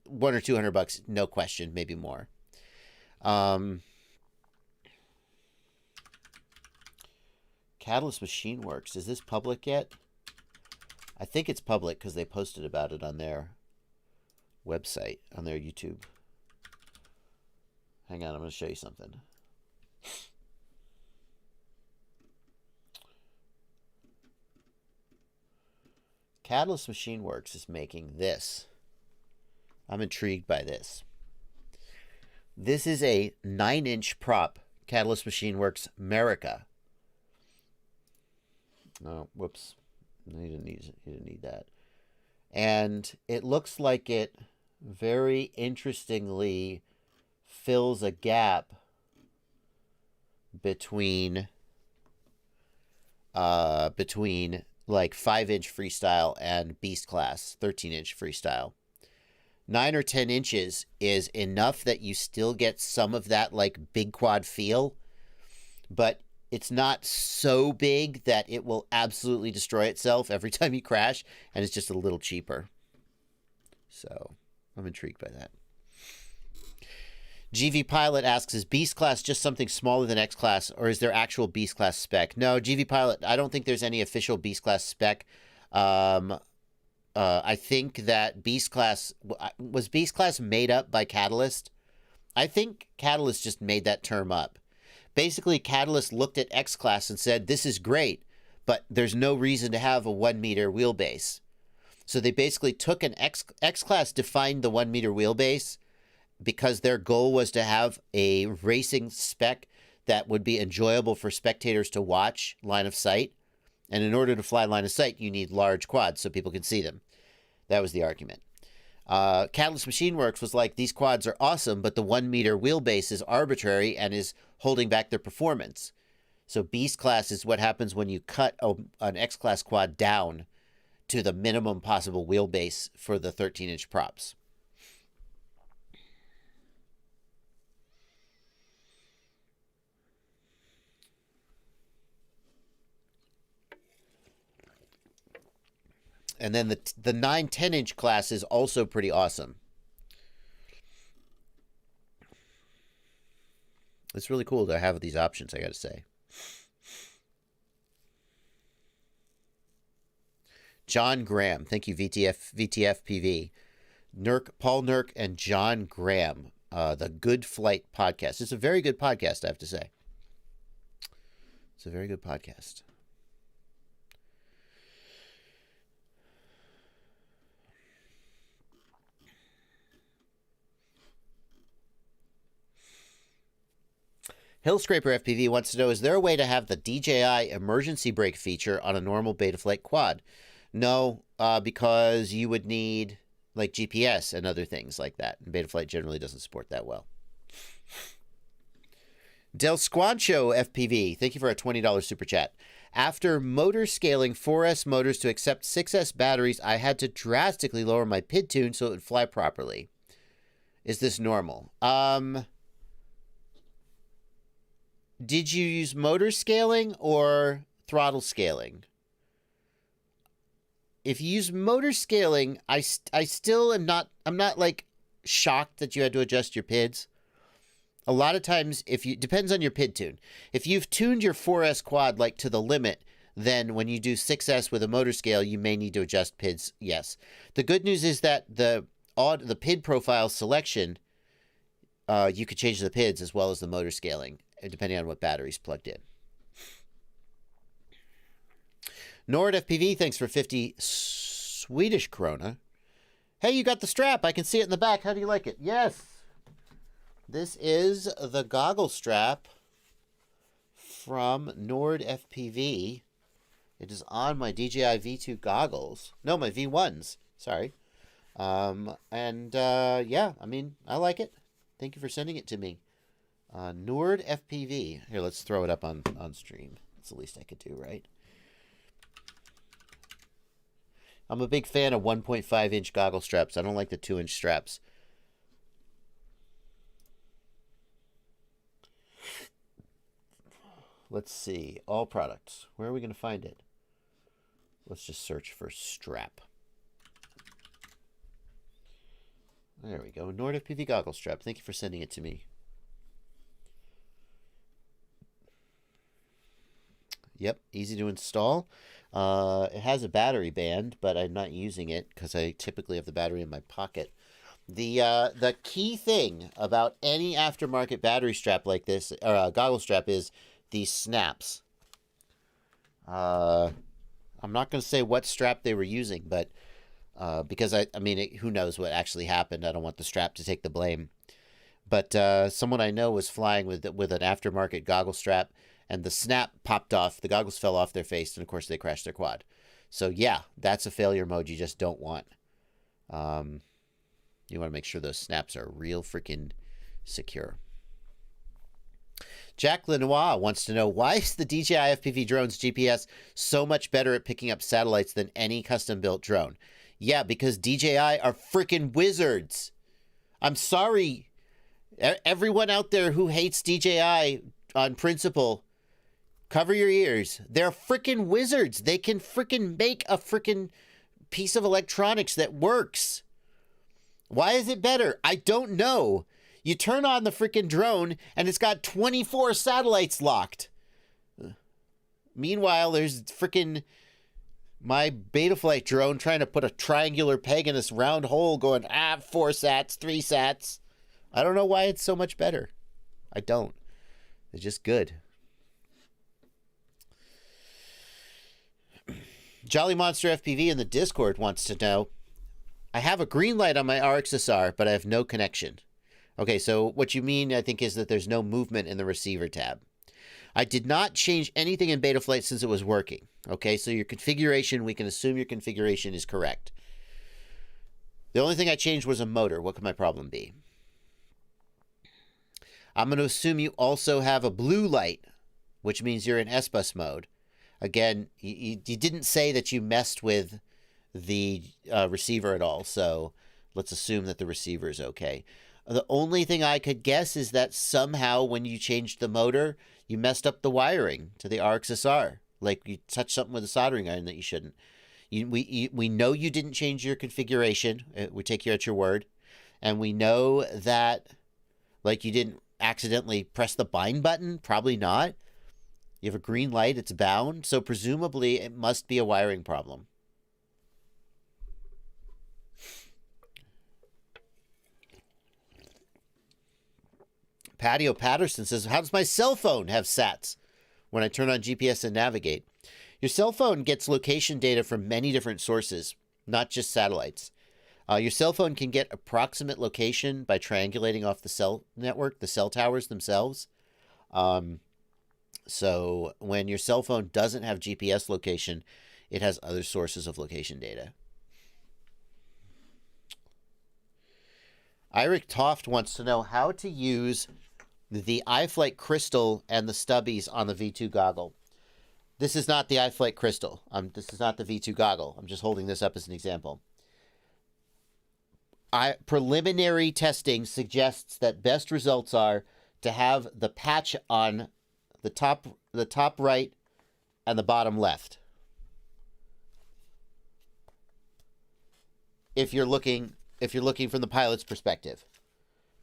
100 or 200 bucks, no question, maybe more. Catalyst Machine Works. Is this public yet? I think it's public because they posted about it on their website, on their YouTube. Hang on, I'm going to show you something. Catalyst Machine Works is making this. I'm intrigued by this. This is a 9-inch prop, Catalyst Machine Works America. Oh, whoops. You didn't need that. And it looks like it very interestingly fills a gap between like 5-inch freestyle and Beast Class 13-inch freestyle. 9 or 10 inches is enough that you still get some of that like big quad feel, but it's not so big that it will absolutely destroy itself every time you crash, and it's just a little cheaper. So I'm intrigued by that. GV Pilot asks, is Beast Class just something smaller than X Class, or is there actual Beast Class spec? No, GV Pilot, I don't think there's any official Beast Class spec. I think that Beast Class, was Beast Class made up by Catalyst? I think Catalyst just made that term up. Basically, Catalyst looked at X Class and said, this is great, but there's no reason to have a 1 meter wheelbase. So they basically took an X Class defined the 1 meter wheelbase because their goal was to have a racing spec that would be enjoyable for spectators to watch line of sight. And in order to fly line of sight, you need large quads so people can see them. That was the argument. Catalyst Machine Works was like, these quads are awesome, but the 1 meter wheelbase is arbitrary and is holding back their performance. So Beast Class is what happens when you cut an X Class quad down to the minimum possible wheelbase for the 13-inch props. And then the 9-10-inch class is also pretty awesome. It's really cool to have these options, I got to say. John Graham, thank you, VTFPV. Paul Nurk and John Graham, the Good Flight podcast. It's a very good podcast, I have to say. It's a very good podcast. Hillscraper FPV wants to know, is there a way to have the DJI emergency brake feature on a normal Betaflight quad? No, because you would need like GPS and other things like that. And Betaflight generally doesn't support that well. Del Squancho FPV, thank you for a $20 super chat. After motor scaling 4S motors to accept 6S batteries, I had to drastically lower my PID tune so it would fly properly. Is this normal? Did you use motor scaling or throttle scaling? If you use motor scaling, I still am not, I'm not like shocked that you had to adjust your PIDs. A lot of times, depends on your PID tune. If you've tuned your 4S quad like to the limit, then when you do 6S with a motor scale, you may need to adjust PIDs, yes. The good news is that the PID profile selection, you could change the PIDs as well as the motor scaling, depending on what battery's plugged in. Nord FPV, thanks for 50 Swedish krona. Hey, you got the strap. I can see it in the back. How do you like it? Yes. This is the goggle strap from Nord FPV. It is on my DJI V2 goggles. No, my V1s. Sorry. Yeah, I mean, I like it. Thank you for sending it to me. Nord FPV. Here, let's throw it up on stream. That's the least I could do, right? I'm a big fan of 1.5-inch goggle straps. I don't like the 2-inch straps. Let's see. All products. Where are we going to find it? Let's just search for strap. There we go. Nord FPV goggle strap. Thank you for sending it to me. Yep, easy to install. It has a battery band, but I'm not using it because I typically have the battery in my pocket. The key thing about any aftermarket battery strap like this, or goggle strap, is these snaps. I'm not going to say what strap they were using, but because I mean, who knows what actually happened? I don't want the strap to take the blame. But someone I know was flying with an aftermarket goggle strap, and the snap popped off. The goggles fell off their face, and of course they crashed their quad. So yeah, that's a failure mode you just don't want. You want to make sure those snaps are real freaking secure. Jack Lenoir wants to know, why is the DJI FPV drone's GPS so much better at picking up satellites than any custom-built drone? Yeah, because DJI are freaking wizards. I'm sorry, everyone out there who hates DJI on principle, cover your ears. They're freaking wizards. They can freaking make a freaking piece of electronics that works. Why is it better? I don't know. You turn on the freaking drone, and it's got 24 satellites locked. Meanwhile, there's freaking my Betaflight drone trying to put a triangular peg in this round hole going, 4 sats, 3 sats. I don't know why it's so much better. I don't. It's just good. Jolly Monster FPV in the Discord wants to know, I have a green light on my RXSR, but I have no connection. Okay, so what you mean, I think, is that there's no movement in the receiver tab. I did not change anything in Betaflight since it was working. Okay, so your configuration, we can assume your configuration is correct. The only thing I changed was a motor. What could my problem be? I'm going to assume you also have a blue light, which means you're in S-Bus mode. Again, you didn't say that you messed with the receiver at all, so let's assume that the receiver is okay. The only thing I could guess is that somehow when you changed the motor, you messed up the wiring to the RXSR. Like you touched something with a soldering iron that you shouldn't. We know you didn't change your configuration. We take you at your word. And we know that, like, you didn't accidentally press the bind button. Probably not. You have a green light. It's bound. So presumably it must be a wiring problem. Patio Patterson says, how does my cell phone have sats when I turn on GPS and navigate? Your cell phone gets location data from many different sources, not just satellites. Your cell phone can get approximate location by triangulating off the cell network, the cell towers themselves. So when your cell phone doesn't have GPS location, it has other sources of location data. Eirik Toft wants to know how to use the iFlight Crystal and the stubbies on the V2 goggle. This is not the iFlight Crystal. This is not the V2 goggle. I'm just holding this up as an example. Preliminary testing suggests that best results are to have the patch on the top right and the bottom left. If you're looking from the pilot's perspective.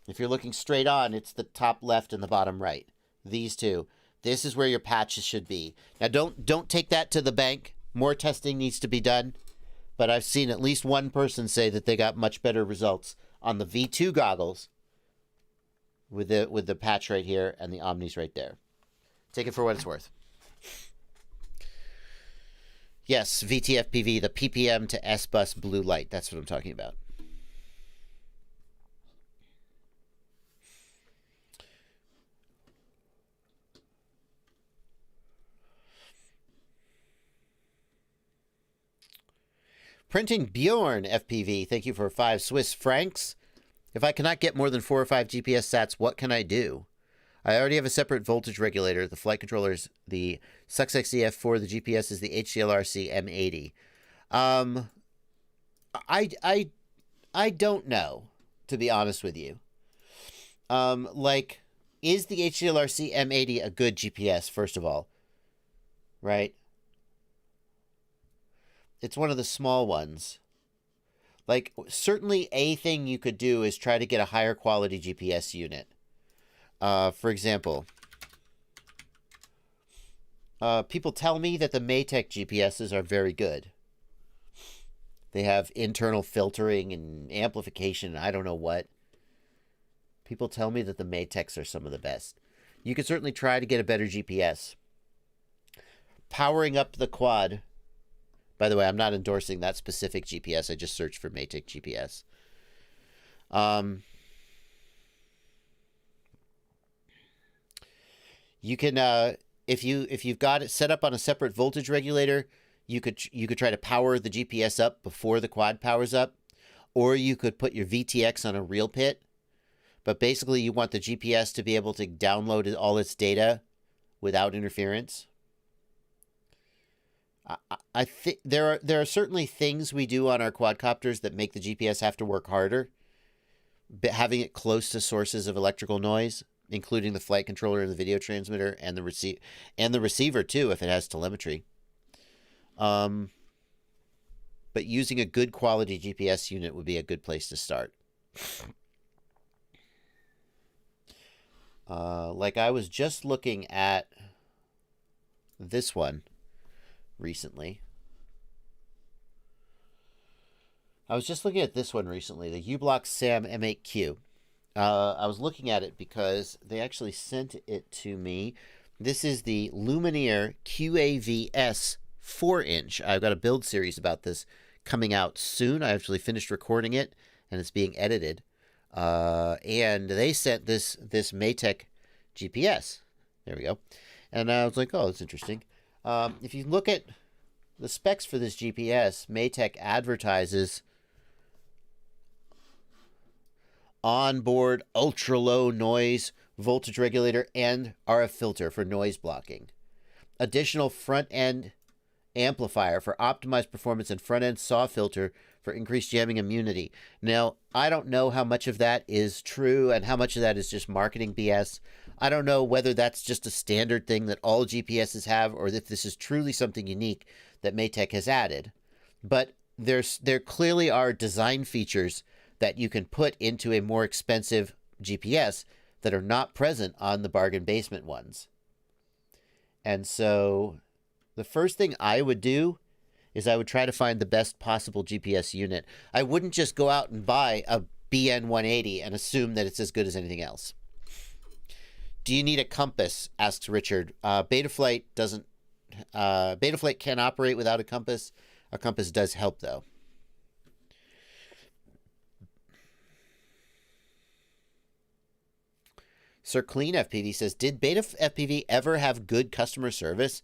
If you're looking straight on, it's the top left and the bottom right. These two. This is where your patches should be. Now, don't take that to the bank. More testing needs to be done. But I've seen at least one person say that they got much better results on the V2 goggles with the patch right here and the Omnis right there. Take it for what it's worth. Yes, VTFPV, the PPM to S-Bus blue light. That's what I'm talking about. Printing Bjorn FPV, thank you for 5 Swiss francs. If I cannot get more than 4 or 5 GPS sats, what can I do? I already have a separate voltage regulator. The flight controller is the SuxXC F4. The GPS is the HCLRC M80. I don't know, to be honest with you. Is the HCLRC M80 a good GPS, first of all? Right? It's one of the small ones. Like, certainly a thing you could do is try to get a higher quality GPS unit. For example, people tell me that the Matek GPSs are very good. They have internal filtering and amplification and I don't know what. People tell me that the Mateks are some of the best. You could certainly try to get a better GPS. Powering up the quad. By the way, I'm not endorsing that specific GPS. I just searched for Matek GPS. You can, if you've got it set up on a separate voltage regulator, you could try to power the GPS up before the quad powers up, or you could put your VTX on a real pit. But basically, you want the GPS to be able to download all its data without interference. I think there are certainly things we do on our quadcopters that make the GPS have to work harder. But having it close to sources of electrical noise, including the flight controller and the video transmitter and the receiver too, if it has telemetry. But using a good quality GPS unit would be a good place to start. Like I was just looking at this one recently. The U-Block SAM M8Q. I was looking at it because they actually sent it to me. This is the Lumineer QAVS 4-inch. I've got a build series about this coming out soon. I actually finished recording it, and it's being edited. And they sent this Matek GPS. There we go. And I was like, oh, that's interesting. If you look at the specs for this GPS, Matek advertises onboard ultra-low noise voltage regulator and RF filter for noise blocking. Additional front-end amplifier for optimized performance and front-end SAW filter for increased jamming immunity. Now, I don't know how much of that is true and how much of that is just marketing BS. I don't know whether that's just a standard thing that all GPSs have or if this is truly something unique that Matek has added. But there clearly are design features that you can put into a more expensive GPS that are not present on the bargain basement ones. And so the first thing I would do is I would try to find the best possible GPS unit. I wouldn't just go out and buy a BN180 and assume that it's as good as anything else. Do you need a compass? Asks Richard. Betaflight doesn't. Betaflight can operate without a compass. A compass does help, though. Sir Clean FPV says, did BetaFPV ever have good customer service?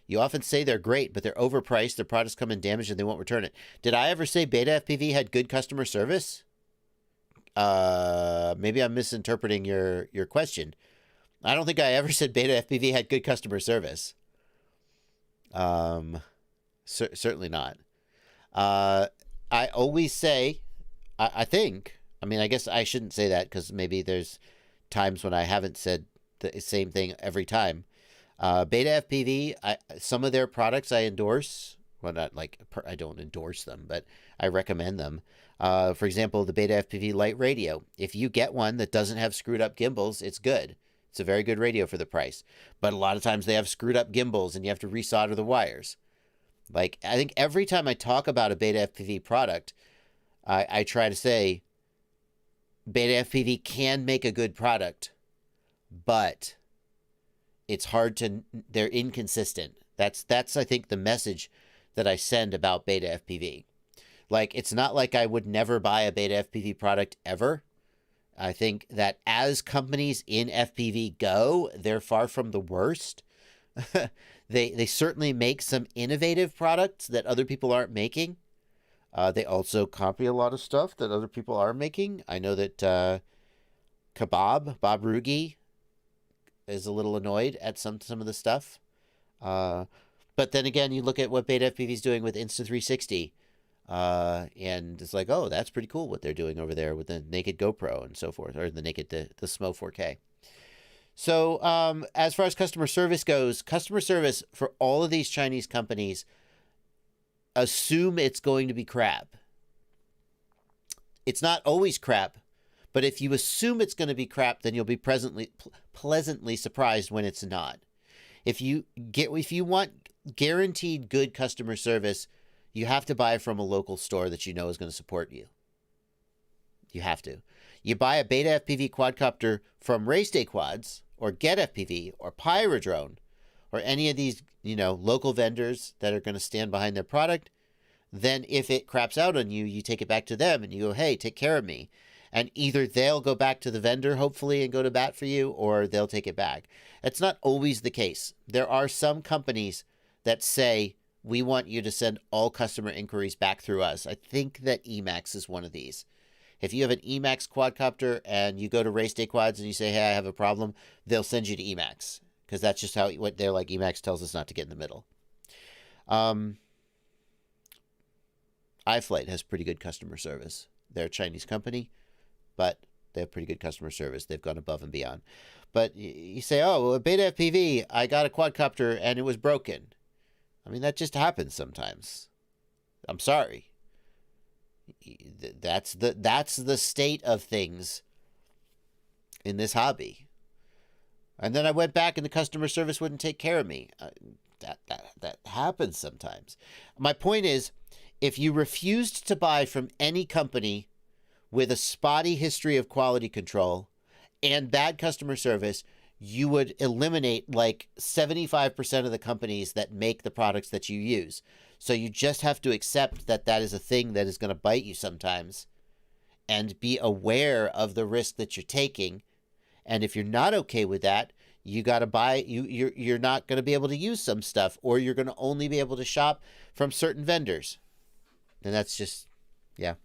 You often say they're great, but they're overpriced, their products come in damaged, and they won't return it. Did I ever say BetaFPV had good customer service? Maybe I'm misinterpreting your question. I don't think I ever said BetaFPV had good customer service. Certainly not. I always say, I think, I mean, I guess I shouldn't say that because maybe there's times when I haven't said the same thing every time. BetaFPV, some of their products I endorse. Well, not like I don't endorse them, but I recommend them. For example, the BetaFPV Lite radio. If you get one that doesn't have screwed up gimbals, it's good. It's a very good radio for the price. But a lot of times they have screwed up gimbals and you have to resolder the wires. Like, I think every time I talk about a BetaFPV product, I try to say, BetaFPV can make a good product, but it's hard to, they're inconsistent. That's I think the message that I send about BetaFPV. Like, it's not like I would never buy a BetaFPV product ever. I think that as companies in FPV go, they're far from the worst. They certainly make some innovative products that other people aren't making. They also copy a lot of stuff that other people are making. I know that Bob Rugi, is a little annoyed at some of the stuff. But then again, you look at what BetaFPV is doing with Insta360, and it's like, oh, that's pretty cool what they're doing over there with the naked GoPro and so forth, or the SMO 4K. So as far as customer service goes, customer service for all of these Chinese companies assume it's going to be crap. It's not always crap, but if you assume it's going to be crap, then you'll be pleasantly surprised when it's not. If you want guaranteed good customer service, you have to buy from a local store that you know is going to support you. You have to. You buy a BetaFPV quadcopter from Race Day Quads or GetFPV or Pyrodrone or any of these, local vendors that are going to stand behind their product. Then if it craps out on you, you take it back to them and you go, hey, take care of me. And either they'll go back to the vendor, hopefully, and go to bat for you, or they'll take it back. It's not always the case. There are some companies that say, we want you to send all customer inquiries back through us. I think that Emax is one of these. If you have an Emax quadcopter and you go to Race Day Quads and you say, hey, I have a problem, they'll send you to Emax. Because that's just what they're like. Emax tells us not to get in the middle. iFlight has pretty good customer service. They're a Chinese company, but they have pretty good customer service. They've gone above and beyond. But you say, oh, BetaFPV, I got a quadcopter and it was broken. I mean, that just happens sometimes. I'm sorry. That's the state of things in this hobby. And then I went back and the customer service wouldn't take care of me. That happens sometimes. My point is, if you refused to buy from any company with a spotty history of quality control and bad customer service, you would eliminate like 75% of the companies that make the products that you use. So you just have to accept that that is a thing that is going to bite you sometimes and be aware of the risk that you're taking. And if you're not okay with that, you got to buy, you're not going to be able to use some stuff, or you're going to only be able to shop from certain vendors. And that's just, yeah.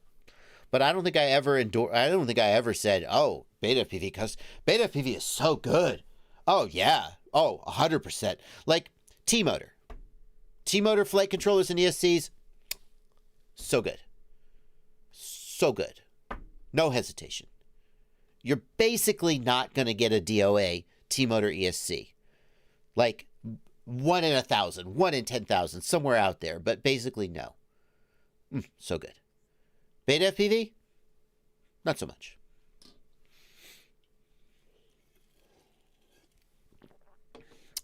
But I don't think I ever said, oh, BetaFPV, because BetaFPV is so good. Oh, yeah. Oh, 100%. Like T-Motor. T-Motor flight controllers and ESCs, so good. So good. No hesitation. You're basically not going to get a DOA T-Motor ESC. Like 1 in 1,000, 1 in 10,000, somewhere out there. But basically, no. So good. BetaFPV? Not so much.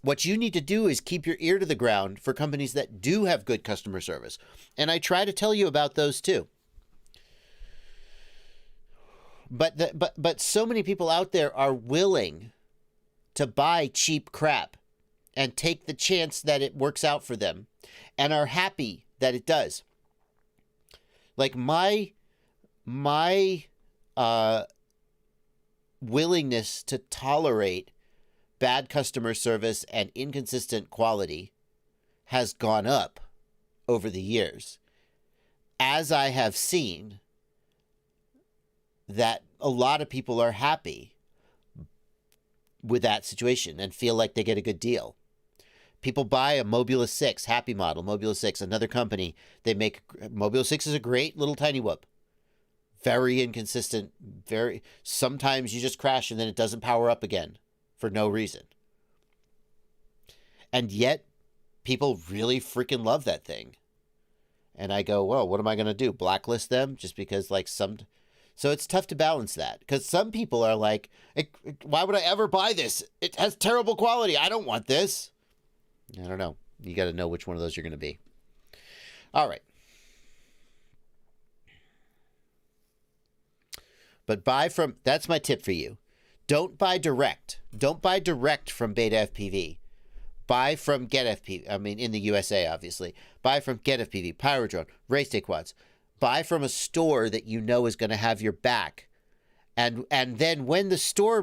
What you need to do is keep your ear to the ground for companies that do have good customer service. And I try to tell you about those too. But so many people out there are willing to buy cheap crap and take the chance that it works out for them and are happy that it does. Like my willingness to tolerate bad customer service and inconsistent quality has gone up over the years, as I have seen that a lot of people are happy with that situation and feel like they get a good deal. People buy a Mobula 6, Happy Model, Mobula 6, another company. They make, Mobula 6 is a great little tiny whoop. Very inconsistent, sometimes you just crash and then it doesn't power up again for no reason. And yet, people really freaking love that thing. And I go, well, what am I going to do? Blacklist them just because So it's tough to balance that, because some people are like, why would I ever buy this? It has terrible quality. I don't want this. I don't know. You got to know which one of those you're going to be. All right. But that's my tip for you. Don't buy direct. Don't buy direct from BetaFPV. Buy from GetFPV. I mean, in the USA, obviously. Buy from GetFPV, Pyrodrone, Race Day Quads. Buy from a store that you know is going to have your back. And then when the store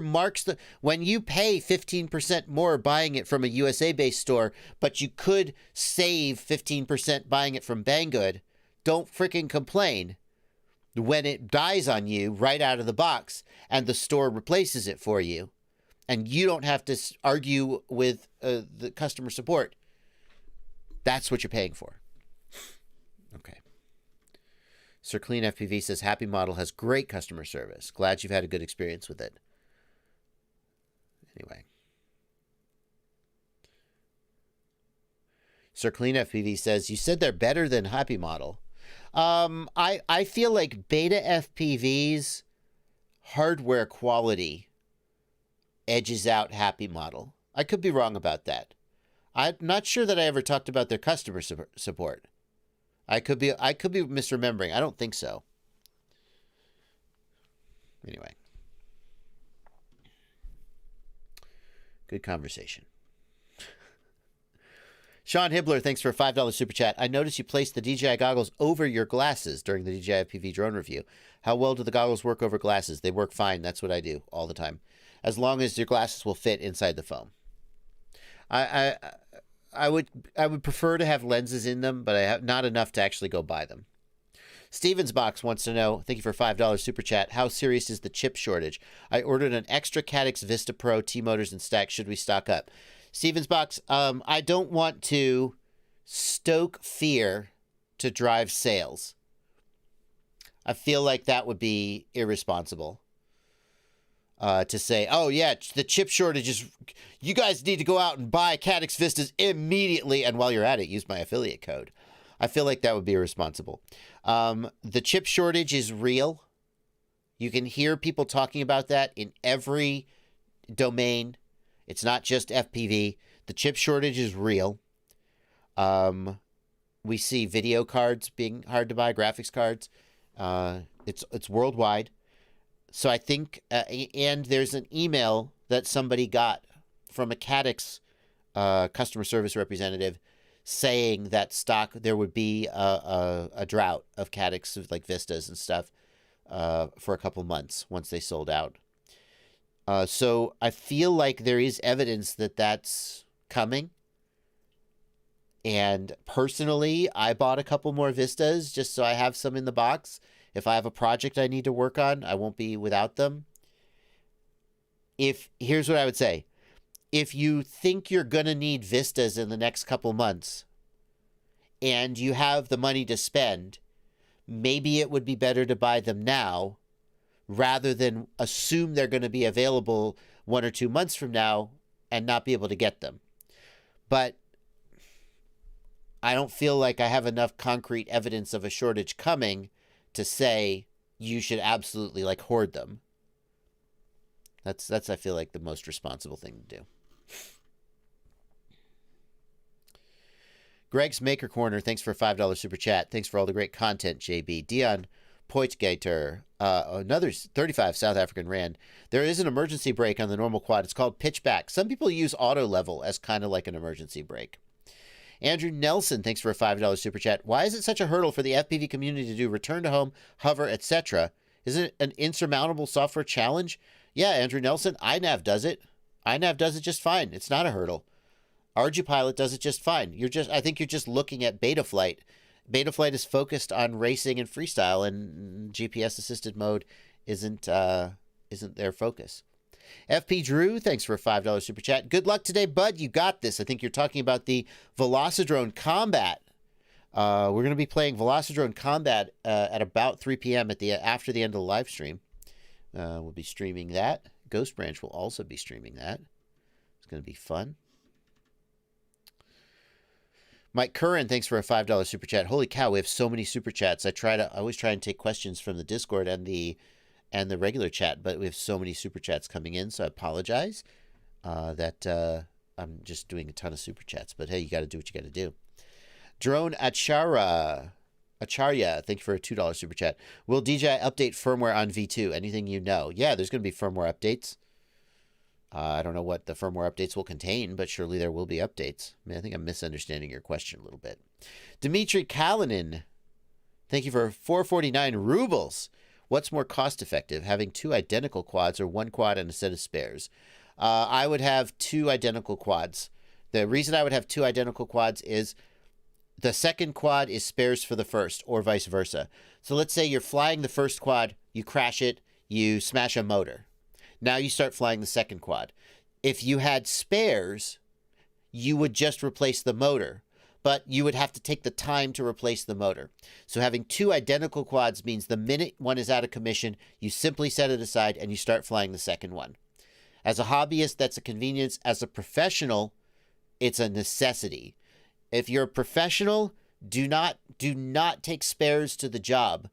when you pay 15% more buying it from a USA-based store, but you could save 15% buying it from Banggood, don't freaking complain when it dies on you right out of the box and the store replaces it for you. And you don't have to argue with the customer support. That's what you're paying for. Okay. Sir Clean FPV says, Happy Model has great customer service. Glad you've had a good experience with it. Anyway. Sir Clean FPV says, you said they're better than Happy Model. I feel like BetaFPV's hardware quality edges out Happy Model. I could be wrong about that. I'm not sure that I ever talked about their customer support. I could be misremembering. I don't think so. Anyway. Good conversation. Sean Hibbler, thanks for a $5 super chat. I noticed you placed the DJI goggles over your glasses during the DJI FPV drone review. How well do the goggles work over glasses? They work fine. That's what I do all the time. As long as your glasses will fit inside the foam. I would prefer to have lenses in them, but I have not enough to actually go buy them. Stevens Box wants to know, thank you for $5 super chat, how serious is the chip shortage? I ordered an extra Caddx Vista Pro T-motors and stack. Should we stock up? Stevens Box, I don't want to stoke fear to drive sales. I feel like that would be irresponsible. To say, oh yeah, the chip shortage is, you guys need to go out and buy Caddx Vistas immediately, and while you're at it, use my affiliate code. I feel like that would be irresponsible. The chip shortage is real. You can hear people talking about that in every domain. It's not just FPV. The chip shortage is real. We see video cards being hard to buy, graphics cards. It's worldwide. So I think, and there's an email that somebody got from a Caddx customer service representative saying that there would be a drought of Caddx, like Vistas and stuff, for a couple months once they sold out. So I feel like there is evidence that that's coming. And personally, I bought a couple more Vistas just so I have some in the box. If I have a project I need to work on, I won't be without them. Here's what I would say. If you think you're going to need Vistas in the next couple months and you have the money to spend, maybe it would be better to buy them now rather than assume they're going to be available 1 or 2 months from now and not be able to get them. But I don't feel like I have enough concrete evidence of a shortage coming to say you should absolutely like hoard them. That's I feel like the most responsible thing to do. Greg's Maker Corner, thanks for a $5 super chat. Thanks for all the great content, JB. Dion Poitgater, another 35 South African Rand. There is an emergency brake on the normal quad. It's called pitchback. Some people use auto level as kind of like an emergency brake. Andrew Nelson, thanks for a $5 super chat. Why is it such a hurdle for the FPV community to do return to home, hover, etc.? Is it an insurmountable software challenge? Yeah, Andrew Nelson, INAV does it. INAV does it just fine. It's not a hurdle. RGPilot does it just fine. I think you're just looking at Betaflight. Betaflight is focused on racing and freestyle, and GPS assisted mode isn't their focus. FP Drew, thanks for a $5 super chat. Good luck today, bud. You got this. I think you're talking about the Velocidrone Combat. We're going to be playing Velocidrone Combat at about 3 p.m. after the end of the live stream. We'll be streaming that. Ghost Branch will also be streaming that. It's going to be fun. Mike Curran, thanks for a $5 super chat. Holy cow, we have so many super chats. I always try and take questions from the Discord and the regular chat, but we have so many super chats coming in, so I apologize that I'm just doing a ton of super chats. But hey, you got to do what you got to do. Drone Acharya, thank you for a $2 super chat. Will DJI update firmware on V2? Anything you know? Yeah, there's going to be firmware updates. I don't know what the firmware updates will contain, but surely there will be updates. I think I'm misunderstanding your question a little bit. Dmitry Kalinin, thank you for 449 rubles. What's more cost-effective, having 2 identical quads or 1 quad and a set of spares? I would have 2 identical quads. The reason I would have 2 identical quads is the second quad is spares for the first, or vice versa. So let's say you're flying the first quad, you crash it, you smash a motor. Now you start flying the second quad. If you had spares, you would just replace the motor, but you would have to take the time to replace the motor. So having 2 identical quads means the minute one is out of commission, you simply set it aside and you start flying the second one. As a hobbyist, that's a convenience. As a professional, it's a necessity. If you're a professional, Do not take spares to the job,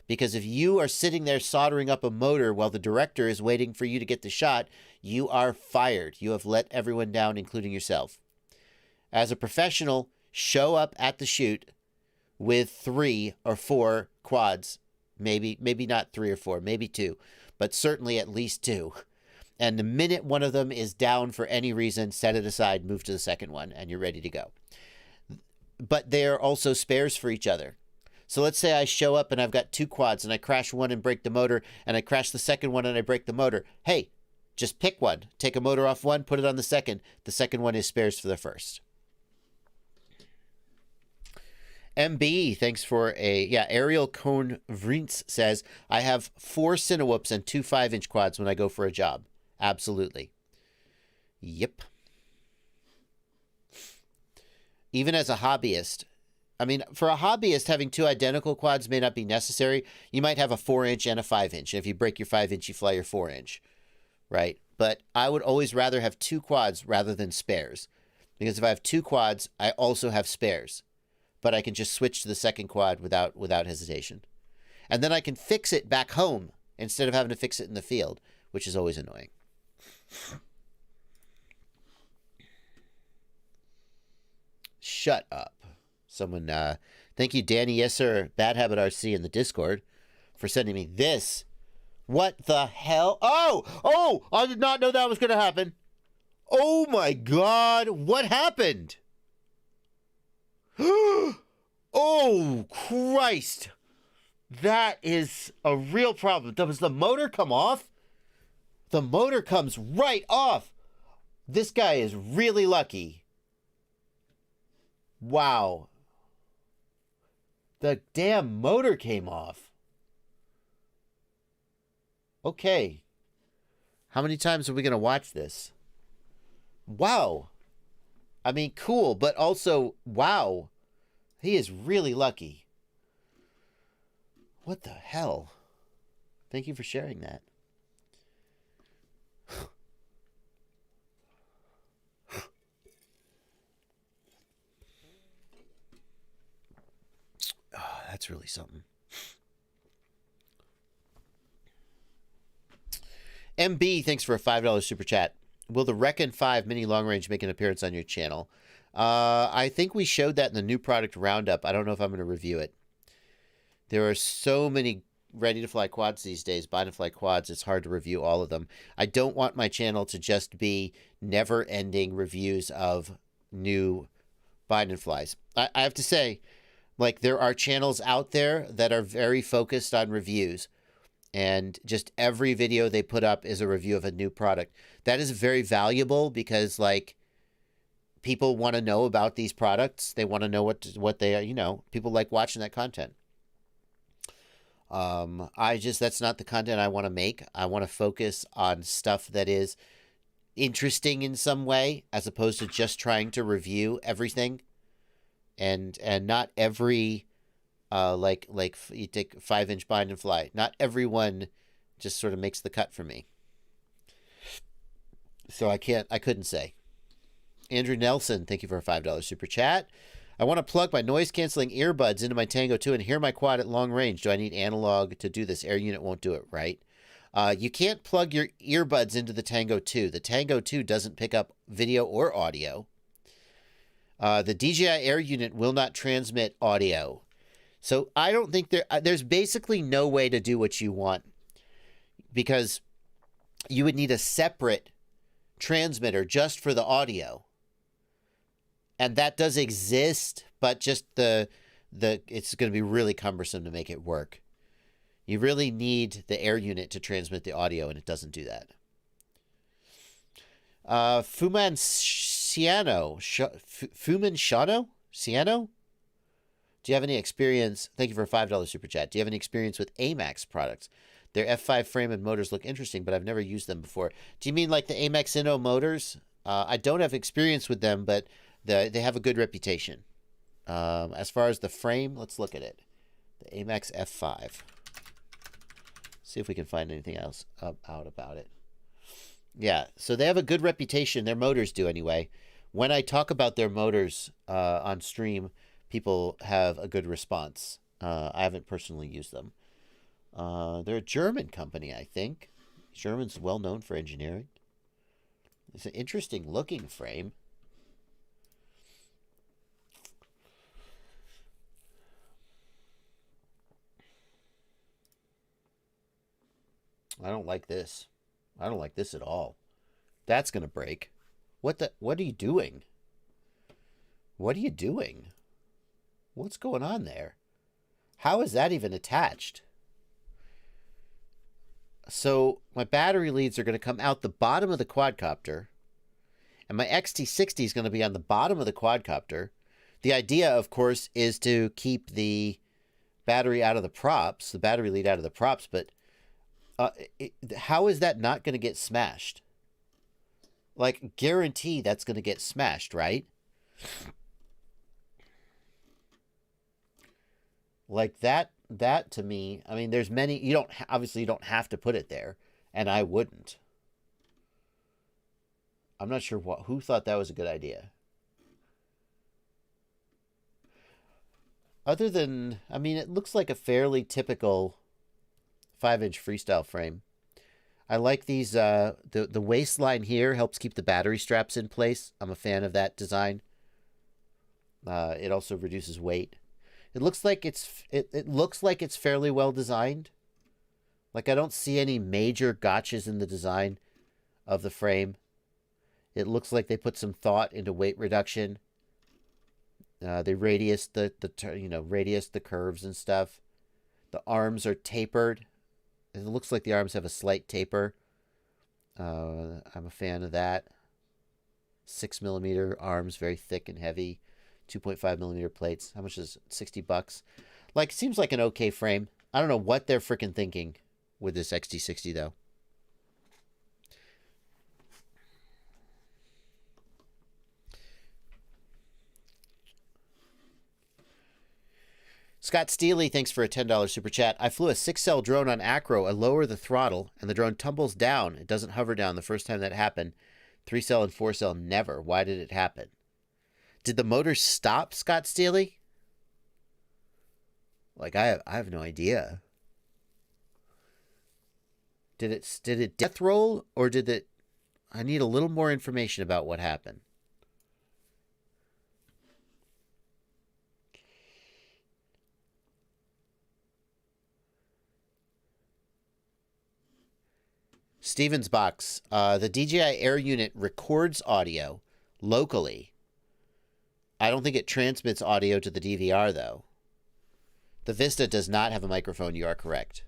because if you are sitting there soldering up a motor while the director is waiting for you to get the shot, you are fired. You have let everyone down, including yourself. As a professional, show up at the shoot with 3 or 4 quads. Maybe not 3 or 4, maybe 2, but certainly at least 2. And the minute one of them is down for any reason, set it aside, move to the second one, and you're ready to go. But they are also spares for each other. So let's say I show up and I've got 2 quads and I crash one and break the motor, and I crash the second one and I break the motor. Hey, just pick one. Take a motor off one, put it on the second. The second one is spares for the first. MB, thanks for Ariel Cone Vrintz says, I have 4 Cinewhoops and 2 5-inch quads when I go for a job. Absolutely. Yep. Even as a hobbyist, I mean, for a hobbyist, having 2 identical quads may not be necessary. You might have a 4-inch and a 5-inch. If you break your 5-inch, you fly your 4-inch, right? But I would always rather have 2 quads rather than spares, because if I have 2 quads, I also have spares, but I can just switch to the second quad without hesitation. And then I can fix it back home instead of having to fix it in the field, which is always annoying. Shut up. Someone, thank you, Danny Yesser, Bad Habit RC in the Discord, for sending me this. What the hell? Oh, I did not know that was going to happen. Oh my God, what happened? Oh, Christ. That is a real problem. Does the motor come off? The motor comes right off. This guy is really lucky. Wow. The damn motor came off. Okay. How many times are we going to watch this? Wow. I mean, cool, but also, wow. He is really lucky. What the hell? Thank you for sharing that. Oh, that's really something. MB, thanks for a $5 super chat. Will the Recon 5 mini long range make an appearance on your channel? I think we showed that in the new product roundup. I don't know if I'm going to review it. There are so many ready to fly quads these days, buy to fly quads. It's hard to review all of them. I don't want my channel to just be never ending reviews of new bind and flies. I have to say, like, there are channels out there that are very focused on reviews, and just every video they put up is a review of a new product. That is very valuable because, like, people want to know about these products. They want to know what they are, you know, people like watching that content. That's not the content I want to make. I want to focus on stuff that is interesting in some way, as opposed to just trying to review everything. And not every, like you take 5-inch bind and fly. Not everyone just sort of makes the cut for me. So I couldn't say. Andrew Nelson, thank you for a $5 super chat. I want to plug my noise-canceling earbuds into my Tango 2 and hear my quad at long range. Do I need analog to do this? Air Unit won't do it, right? You can't plug your earbuds into the Tango 2. The Tango 2 doesn't pick up video or audio. The DJI Air Unit will not transmit audio. So I don't think there's basically no way to do what you want, because you would need a separate transmitter just for the audio. And that does exist, but just it's going to be really cumbersome to make it work. You really need the Air Unit to transmit the audio, and it doesn't do that. Fuman Ciano? Do you have any experience? Thank you for a $5 super chat. Do you have any experience with Amex products? Their F5 frame and motors look interesting, but I've never used them before. Do you mean like the Amex Inno motors? I don't have experience with them, but they have a good reputation. As far as the frame, let's look at it. The Amex F5. See if we can find anything else out about it. Yeah, so they have a good reputation. Their motors do anyway. When I talk about their motors on stream, people have a good response. I haven't personally used them. They're a German company, I think. German's well known for engineering. It's an interesting looking frame. I don't like this. I don't like this at all. That's gonna break. What are you doing? What are you doing? What's going on there? How is that even attached? So my battery leads are going to come out the bottom of the quadcopter, and my XT60 is going to be on the bottom of the quadcopter. The idea, of course, is to keep the battery out of the props, the battery lead out of the props, but how is that not going to get smashed? Like, guarantee that's going to get smashed, right? Like that to me, I mean, there's many, obviously you don't have to put it there, and I wouldn't. I'm not sure who thought that was a good idea. Other than, I mean, it looks like a fairly typical 5-inch freestyle frame. I like these, the waistline here helps keep the battery straps in place. I'm a fan of that design. It also reduces weight. It looks like it looks like it's fairly well designed. Like, I don't see any major gotchas in the design of the frame. It looks like they put some thought into weight reduction. They radius the curves and stuff. The arms are tapered. It looks like the arms have a slight taper. I'm a fan of that. 6mm arms, very thick and heavy. 2.5mm plates. How much is it? $60? Like, seems like an okay frame. I don't know what they're freaking thinking with this XT60 though. Scott Steely, thanks for a $10 super chat. I flew a 6-cell drone on Acro. I lower the throttle and the drone tumbles down. It doesn't hover down the first time that happened. 3-cell and 4-cell never. Why did it happen? Did the motor stop, Scott Steely? Like, I have no idea. Did it death roll, or did it... I need a little more information about what happened. Steven's box. The DJI Air Unit records audio locally. I don't think it transmits audio to the DVR, though. The Vista does not have a microphone. You are correct.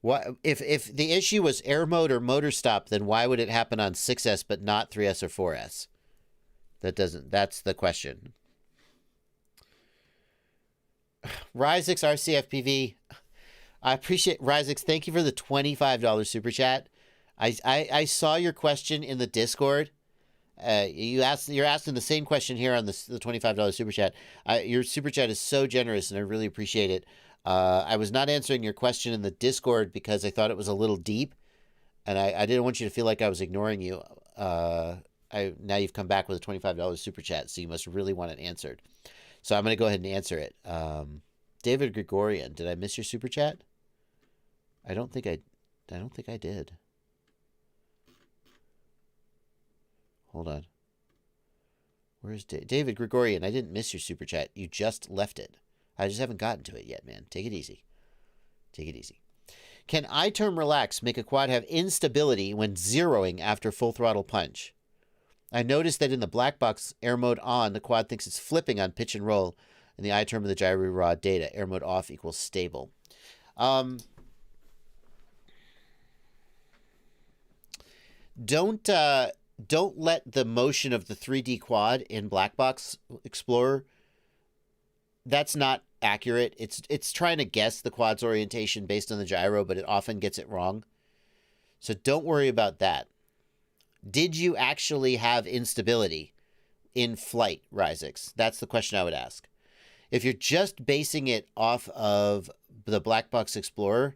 What if the issue was air mode or motor stop, then why would it happen on 6S but not 3S or 4S? That's the question. Ryzix RCFPV. I appreciate Ryzix. Thank you for the $25 super chat. I saw your question in the Discord. You're asking the same question here on the $25 super chat. Your super chat is so generous, and I really appreciate it. I was not answering your question in the Discord because I thought it was a little deep, and I didn't want you to feel like I was ignoring you. Now you've come back with a $25 super chat, so you must really want it answered. So I'm going to go ahead and answer it. David Gregorian, did I miss your super chat? I don't think I did. Hold on. Where's David Gregorian? I didn't miss your super chat. You just left it. I just haven't gotten to it yet, man. Take it easy. Take it easy. Can iTerm Relax make a quad have instability when zeroing after full throttle punch? I noticed that in the black box air mode on, the quad thinks it's flipping on pitch and roll, and the iTerm of the gyro rod data. Air mode off equals stable. Don't let the motion of the 3D quad in Black Box Explorer, that's not accurate. It's trying to guess the quad's orientation based on the gyro, but it often gets it wrong. So don't worry about that. Did you actually have instability in flight, Ryzix? That's the question I would ask. If you're just basing it off of the Black Box Explorer,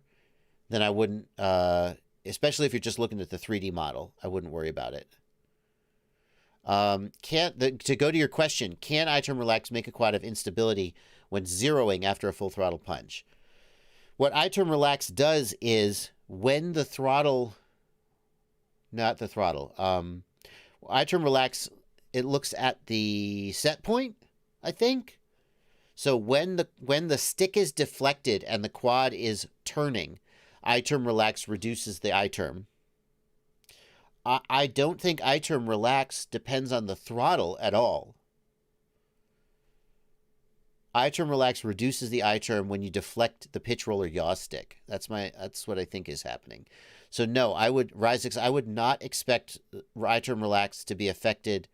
then I wouldn't, especially if you're just looking at the 3D model, I wouldn't worry about it. To go to your question, can iTerm Relax make a quad have instability when zeroing after a full throttle plunge? What iTerm Relax does is when the throttle, not the throttle, iTerm Relax, it looks at the set point, I think. So when the stick is deflected and the quad is turning, iTerm Relax reduces the iTerm. I don't think iTerm Relax depends on the throttle at all. iTerm Relax reduces the iTerm when you deflect the pitch roller yaw stick. That's what I think is happening. So no, I would not expect iTerm Relax to be affected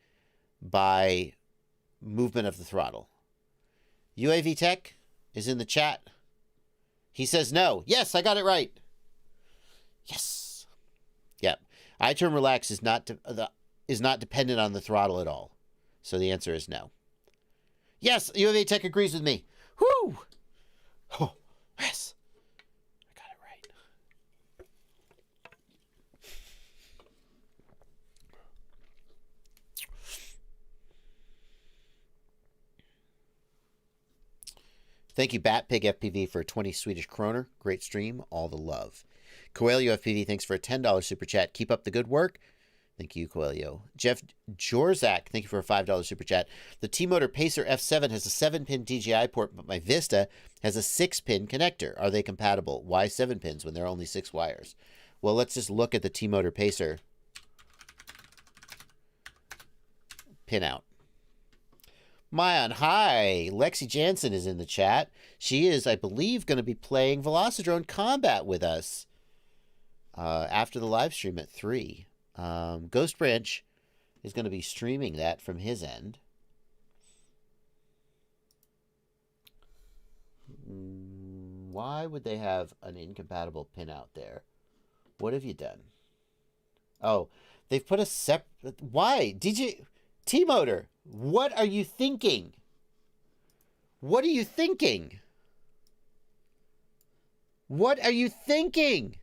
by movement of the throttle. UAV Tech is in the chat. He says no. Yes, I got it right. Yes. Yep. iTerm Relax is not dependent on the throttle at all. So the answer is no. Yes, UAV Tech agrees with me. Whoo! Oh, yes. I got it right. Thank you, Batpig FPV, for 20 Swedish kroner. Great stream. All the love. Coelho FPV, thanks for a $10 super chat. Keep up the good work. Thank you, Coelho. Jeff Jorzak, thank you for a $5 super chat. The T-Motor Pacer F7 has a 7-pin DJI port, but my Vista has a 6-pin connector. Are they compatible? Why 7 pins when there are only 6 wires? Well, let's just look at the T-Motor Pacer pinout. Mayan, hi. Lexi Jansen is in the chat. She is, I believe, going to be playing Velocidrone Combat with us after the live stream at 3. Ghost Branch is going to be streaming that from his end. Why would they have an incompatible pin out there? What have you done? Oh, they've put a separate... Why? T-Motor, what are you thinking? What are you thinking? What are you thinking?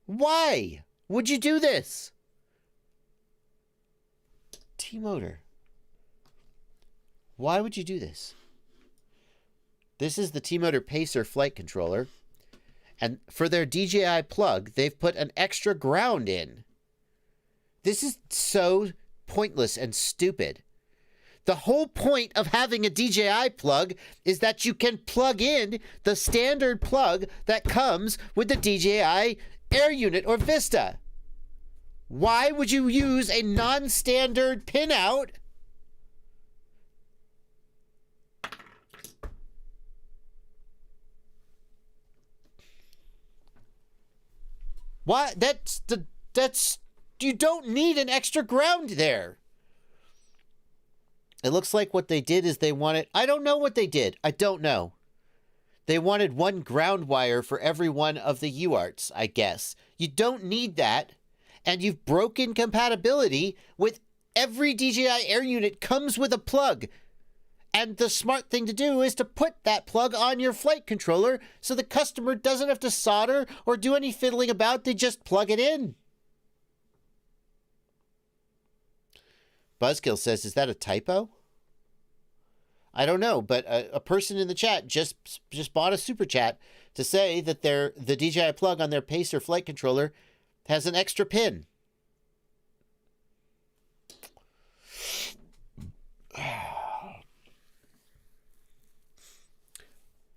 Why would you do this? T-Motor. Why would you do this? This is the T-Motor Pacer flight controller. And for their DJI plug, they've put an extra ground in. This is so pointless and stupid. The whole point of having a DJI plug is that you can plug in the standard plug that comes with the DJI Air Unit or Vista. Why would you use a non-standard pinout? Why? That's you don't need an extra ground there. It looks like what they did is they wanted... I don't know what they did. I don't know. They wanted one ground wire for every one of the UARTs, I guess. You don't need that. And you've broken compatibility with every DJI Air Unit comes with a plug. And the smart thing to do is to put that plug on your flight controller so the customer doesn't have to solder or do any fiddling about. They just plug it in. Buzzkill says, is that a typo? I don't know, but a person in the chat just bought a super chat to say that the DJI plug on their Pacer flight controller has an extra pin.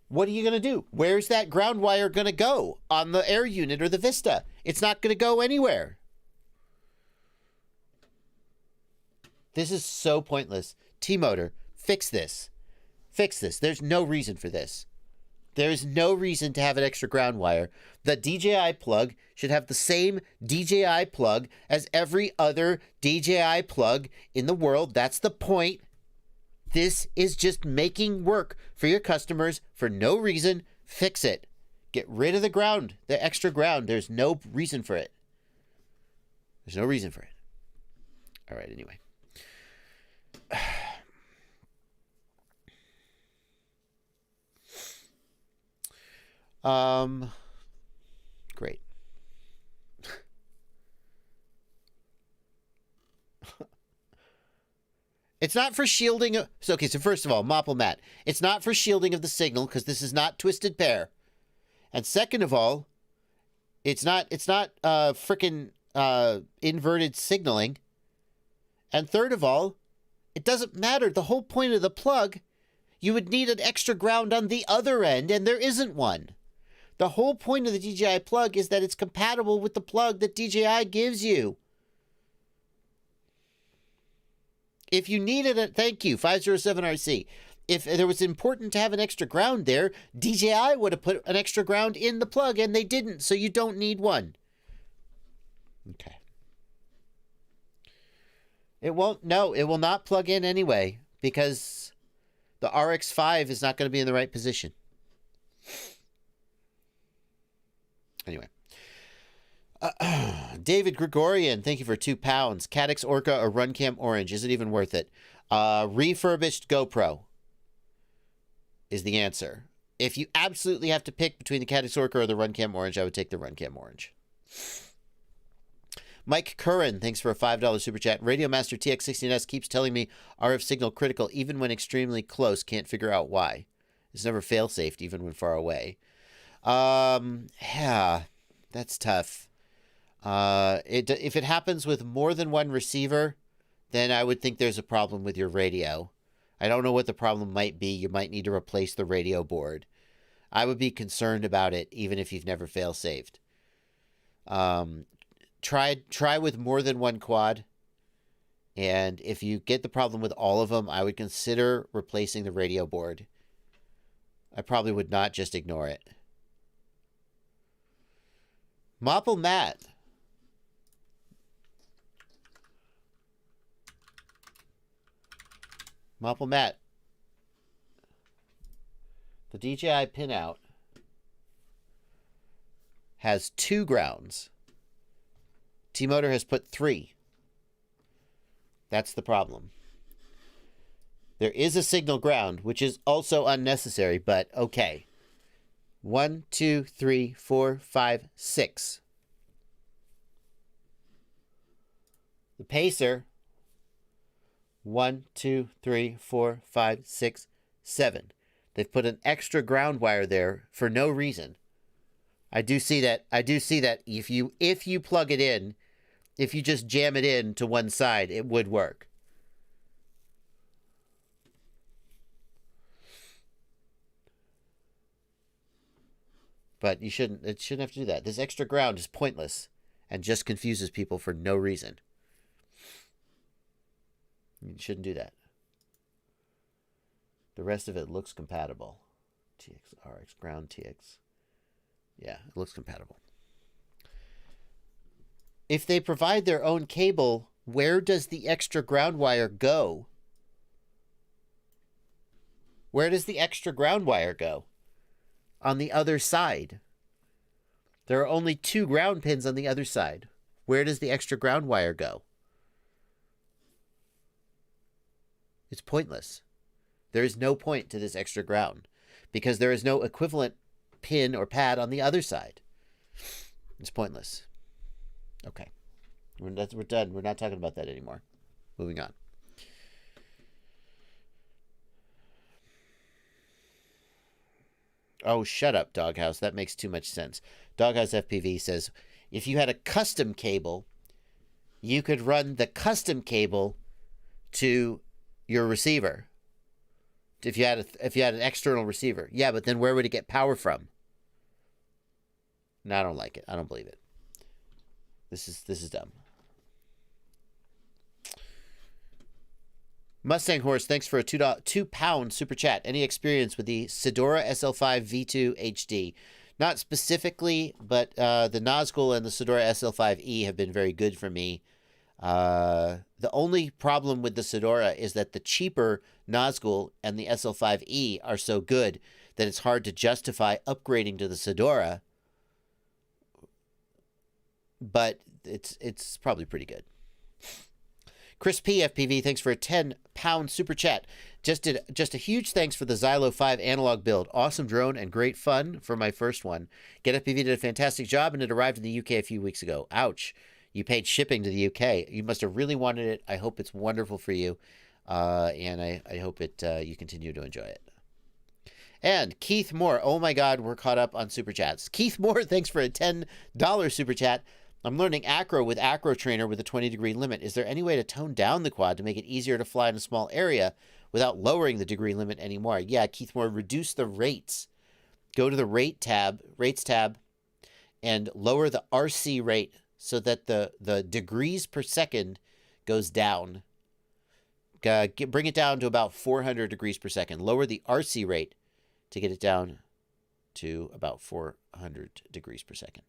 What are you going to do? Where's that ground wire going to go on the Air Unit or the Vista? It's not going to go anywhere. This is so pointless. T-Motor, fix this. Fix this. There's no reason for this. There is no reason to have an extra ground wire. The DJI plug should have the same DJI plug as every other DJI plug in the world. That's the point. This is just making work for your customers for no reason. Fix it. Get rid of the ground, the extra ground. There's no reason for it. There's no reason for it. All right, anyway. Great. It's not for shielding. So first of all, Mopple Matt, it's not for shielding of the signal because this is not twisted pair. And second of all, it's not freaking inverted signaling. And third of all, it doesn't matter. The whole point of the plug, you would need an extra ground on the other end, and there isn't one. The whole point of the DJI plug is that it's compatible with the plug that DJI gives you. If you needed it, thank you, 507RC. If there was important to have an extra ground there, DJI would have put an extra ground in the plug, and they didn't, so you don't need one. Okay. It won't, no, it will not plug in anyway, because the RX5 is not going to be in the right position. Anyway. David Gregorian, thank you for £2. Caddx Orca or Runcam Orange. Is it even worth it? Refurbished GoPro is the answer. If you absolutely have to pick between the Caddx Orca or the Runcam Orange, I would take the Runcam Orange. Mike Curran, thanks for a $5 super chat. Radio Master TX16S keeps telling me RF signal critical even when extremely close. Can't figure out why. It's never fail-safe even when far away. Yeah, that's tough. If it happens with more than one receiver, then I would think there's a problem with your radio. I don't know what the problem might be. You might need to replace the radio board. I would be concerned about it, even if you've never fail-saved. Try with more than one quad. And if you get the problem with all of them, I would consider replacing the radio board. I probably would not just ignore it. Mopple Matt. Mopple Matt. The DJI pinout has 2 grounds. T-Motor has put 3. That's the problem. There is a signal ground, which is also unnecessary, but okay. 1, 2, 3, 4, 5, 6. The Pacer. 1, 2, 3, 4, 5, 6, 7. They've put an extra ground wire there for no reason. I do see that. I do see that if you plug it in, if you just jam it in to one side, it would work. But it shouldn't have to do that. This extra ground is pointless and just confuses people for no reason. You shouldn't do that. The rest of it looks compatible. TX, RX, ground, TX. Yeah, it looks compatible. If they provide their own cable, where does the extra ground wire go? Where does the extra ground wire go? On the other side. There are only 2 ground pins on the other side. Where does the extra ground wire go? It's pointless. There is no point to this extra ground because there is no equivalent pin or pad on the other side. It's pointless. Okay. We're done. We're not talking about that anymore. Moving on. Oh, shut up, Doghouse. That makes too much sense. Doghouse FPV says, if you had a custom cable, you could run the custom cable to your receiver. If you had an external receiver. Yeah, but then where would it get power from? No, I don't like it. I don't believe it. This is dumb. Mustang Horse, thanks for a £2 super chat. Any experience with the Sidora SL5 V2 HD? Not specifically, but the Nazgul and the Sidora SL5E have been very good for me. The only problem with the Sidora is that the cheaper Nazgul and the SL5E are so good that it's hard to justify upgrading to the Sidora. But it's probably pretty good. Chris P. FPV, thanks for a £10 super chat. Just a huge thanks for the Xylo 5 analog build. Awesome drone and great fun for my first one. Get FPV did a fantastic job and it arrived in the UK a few weeks ago. Ouch. You paid shipping to the UK. You must have really wanted it. I hope it's wonderful for you, and I hope you continue to enjoy it. And Keith Moore, oh my God, we're caught up on Super Chats. Keith Moore, thanks for a $10 Super Chat. I'm learning acro with Acro Trainer with a 20-degree limit. Is there any way to tone down the quad to make it easier to fly in a small area without lowering the degree limit anymore? Yeah, Keith Moore, reduce the rates. Go to the rates tab, and lower the RC rate so that the degrees per second goes down. Bring it down to about 400 degrees per second. Lower the RC rate to get it down to about 400 degrees per second.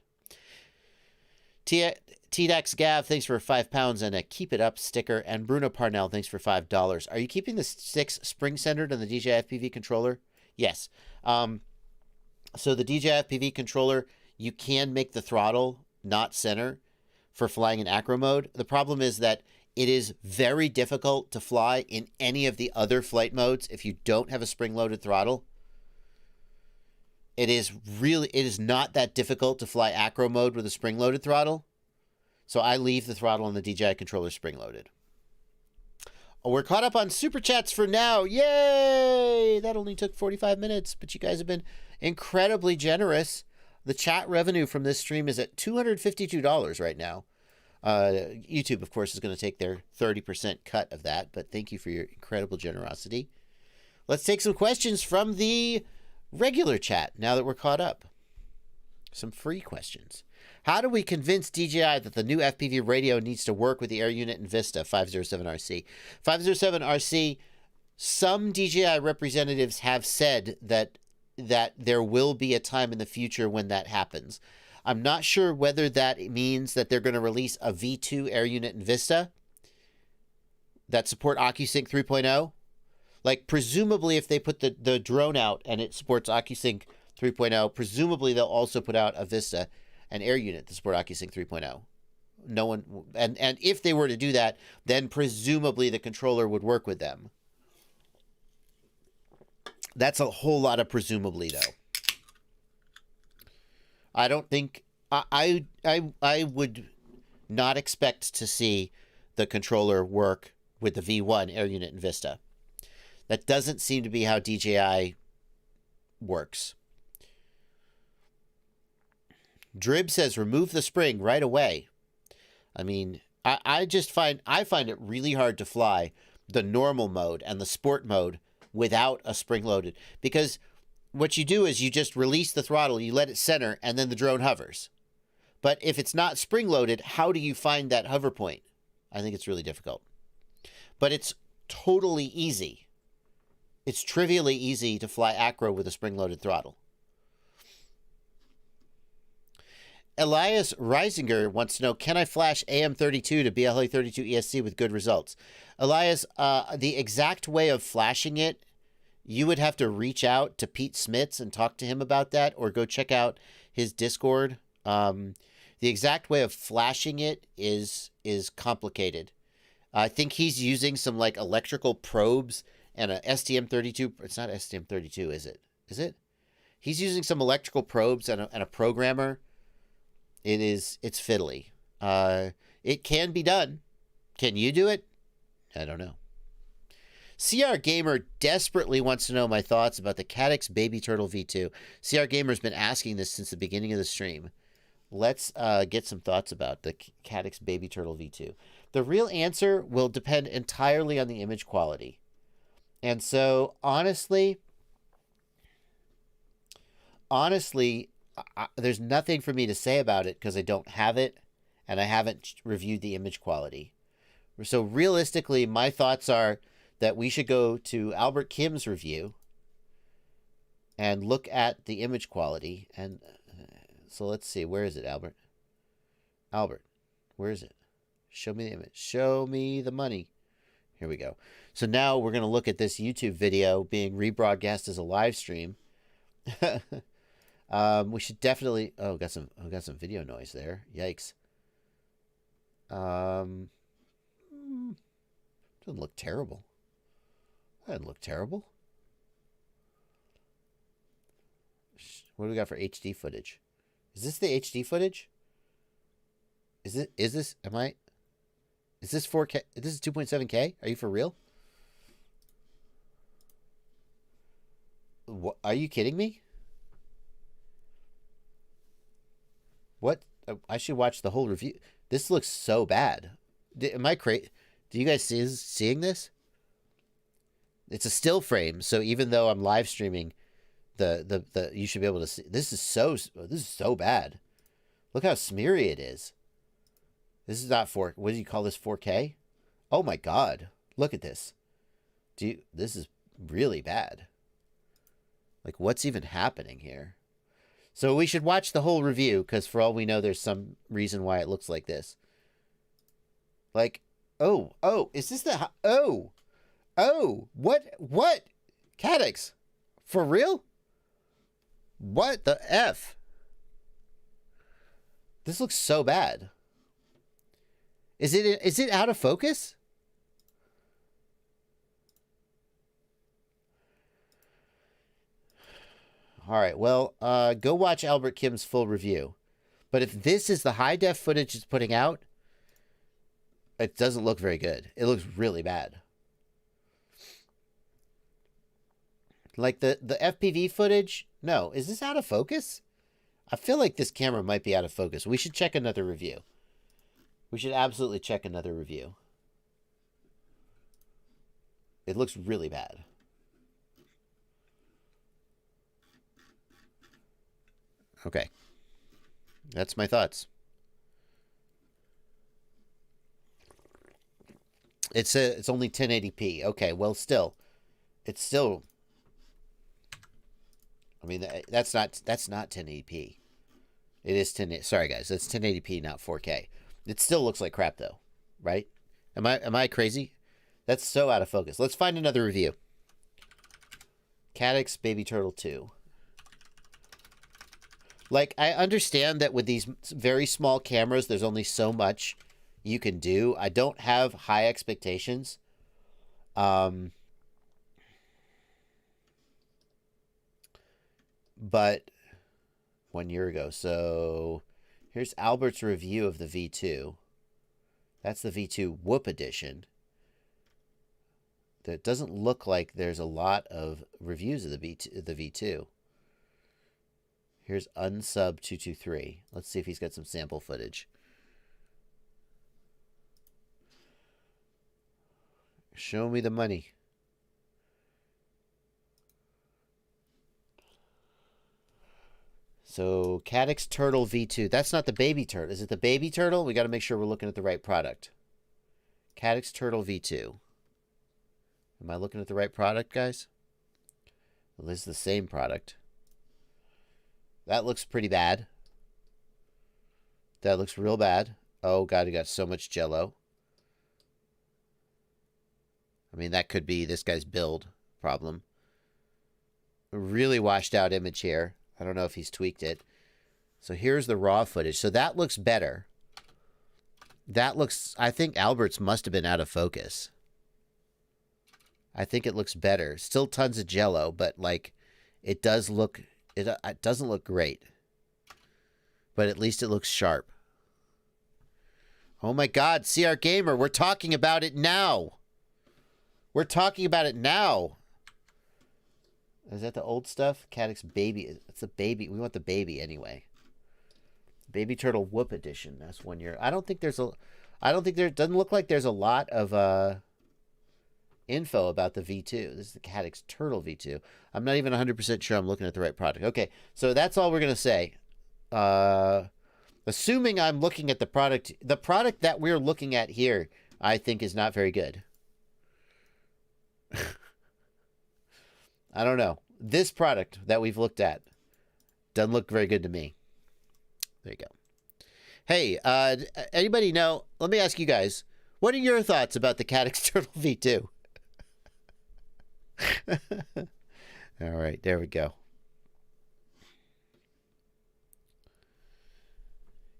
TDAX Gav, thanks for £5 and a Keep It Up sticker. And Bruno Parnell, thanks for $5. Are you keeping the sticks spring-centered on the DJI FPV controller? Yes. So the DJI FPV controller, you can make the throttle not center for flying in acro mode. The problem is that it is very difficult to fly in any of the other flight modes if you don't have a spring-loaded throttle. It is not that difficult to fly acro mode with a spring-loaded throttle. So I leave the throttle on the DJI controller spring-loaded. We're caught up on Super Chats for now. Yay! That only took 45 minutes, but you guys have been incredibly generous. The chat revenue from this stream is at $252 right now. YouTube, of course, is going to take their 30% cut of that, but thank you for your incredible generosity. Let's take some questions from the regular chat now that we're caught up. Some free questions. How do we convince DJI that the new FPV radio needs to work with the Air Unit and Vista 507RC? 507RC, some DJI representatives have said that there will be a time in the future when that happens. I'm not sure whether that means that they're going to release a V2 Air Unit and Vista that support OcuSync 3.0. Like, presumably, if they put the drone out and it supports OcuSync 3.0, presumably they'll also put out a Vista, an Air Unit to support OcuSync 3.0. No one, and if they were to do that, then presumably the controller would work with them. That's a whole lot of presumably, though. I don't think I would not expect to see the controller work with the V1 Air Unit and Vista. That doesn't seem to be how DJI works. Drib says remove the spring right away. I mean, I find it really hard to fly the normal mode and the sport mode without a spring loaded, because what you do is you just release the throttle, you let it center, and then the drone hovers. But if it's not spring loaded, how do you find that hover point? I think it's really difficult. But it's totally easy. It's trivially easy to fly acro with a spring-loaded throttle. Elias Reisinger wants to know, can I flash AM32 to BLA32 ESC with good results? Elias, the exact way of flashing it, you would have to reach out to Pete Smits and talk to him about that, or go check out his Discord. The exact way of flashing it is complicated. I think he's using some like electrical probes and a STM32. It's not STM32, is it? Is it? He's using some electrical probes and a programmer. It's fiddly. It can be done. Can you do it? I don't know. CR Gamer desperately wants to know my thoughts about the Caddx Baby Turtle V2. CR Gamer's been asking this since the beginning of the stream. Let's get some thoughts about the Caddx Baby Turtle V2. The real answer will depend entirely on the image quality. And so, honestly, there's nothing for me to say about it because I don't have it, and I haven't reviewed the image quality. So realistically, my thoughts are that we should go to Albert Kim's review and look at the image quality. And so let's see, where is it, Albert? Albert, where is it? Show me the image. Show me the money. Here we go. So now we're going to look at this YouTube video being rebroadcast as a live stream. We should definitely. Oh, got some video noise there. Yikes. Doesn't look terrible. That doesn't look terrible. What do we got for HD footage? Is this the HD footage? is this, is this 4K? This is 2.7K? Are you for real? What, are you kidding me? What? I should watch the whole review. This looks so bad. Am I crazy? Do you guys seeing this? It's a still frame, so even though I'm live streaming, the you should be able to see. This is so bad. Look how smeary it is. This is not 4. What do you call this? 4K? Oh my God! Look at this. This is really bad. Like, what's even happening here? So we should watch the whole review, because for all we know, there's some reason why it looks like this. Like, oh, is this the... Oh, what? Caddx? For real? What the F? This looks so bad. Is it out of focus? All right, well, go watch Albert Kim's full review. But if this is the high-def footage it's putting out, it doesn't look very good. It looks really bad. Like the FPV footage, no. Is this out of focus? I feel like this camera might be out of focus. We should check another review. We should absolutely check another review. It looks really bad. Okay. That's my thoughts. It's only 1080p. Okay, well, it's still. I mean, that's not 1080p. It is 10. Sorry, guys, that's 1080p, not 4K. It still looks like crap, though, right? Am I crazy? That's so out of focus. Let's find another review. Caddx Baby Turtle 2. Like, I understand that with these very small cameras, there's only so much you can do. I don't have high expectations. But 1 year ago. So here's Albert's review of the V2. That's the V2 Whoop Edition. That doesn't look like there's a lot of reviews of the V2. Here's Unsub223. Let's see if he's got some sample footage. Show me the money. So, Caddx Turtle V2. That's not the baby turtle. Is it the baby turtle? We got to make sure we're looking at the right product. Caddx Turtle V2. Am I looking at the right product, guys? Well, this is the same product. That looks pretty bad. That looks real bad. Oh, God, he got so much jello. I mean, that could be this guy's build problem. A really washed out image here. I don't know if he's tweaked it. So here's the raw footage. So that looks better. That looks... I think Albert's must have been out of focus. I think it looks better. Still tons of jello, but, like, it does look... It doesn't look great. But at least it looks sharp. Oh my God, CR Gamer, we're talking about it now. We're talking about it now. Is that the old stuff? Caddx Baby. It's a baby. We want the baby anyway. Baby Turtle Whoop Edition. That's 1 year. I don't think there's a... doesn't look like there's a lot of info about the V2. This is the Caddx Turtle V2. I'm not even 100% sure I'm looking at the right product. Okay, so that's all we're going to say. Assuming I'm looking at the product that we're looking at here, I think is not very good. I don't know. This product that we've looked at doesn't look very good to me. There you go. Hey, anybody know? Let me ask you guys. What are your thoughts about the Caddx Turtle V2? All right, there we go.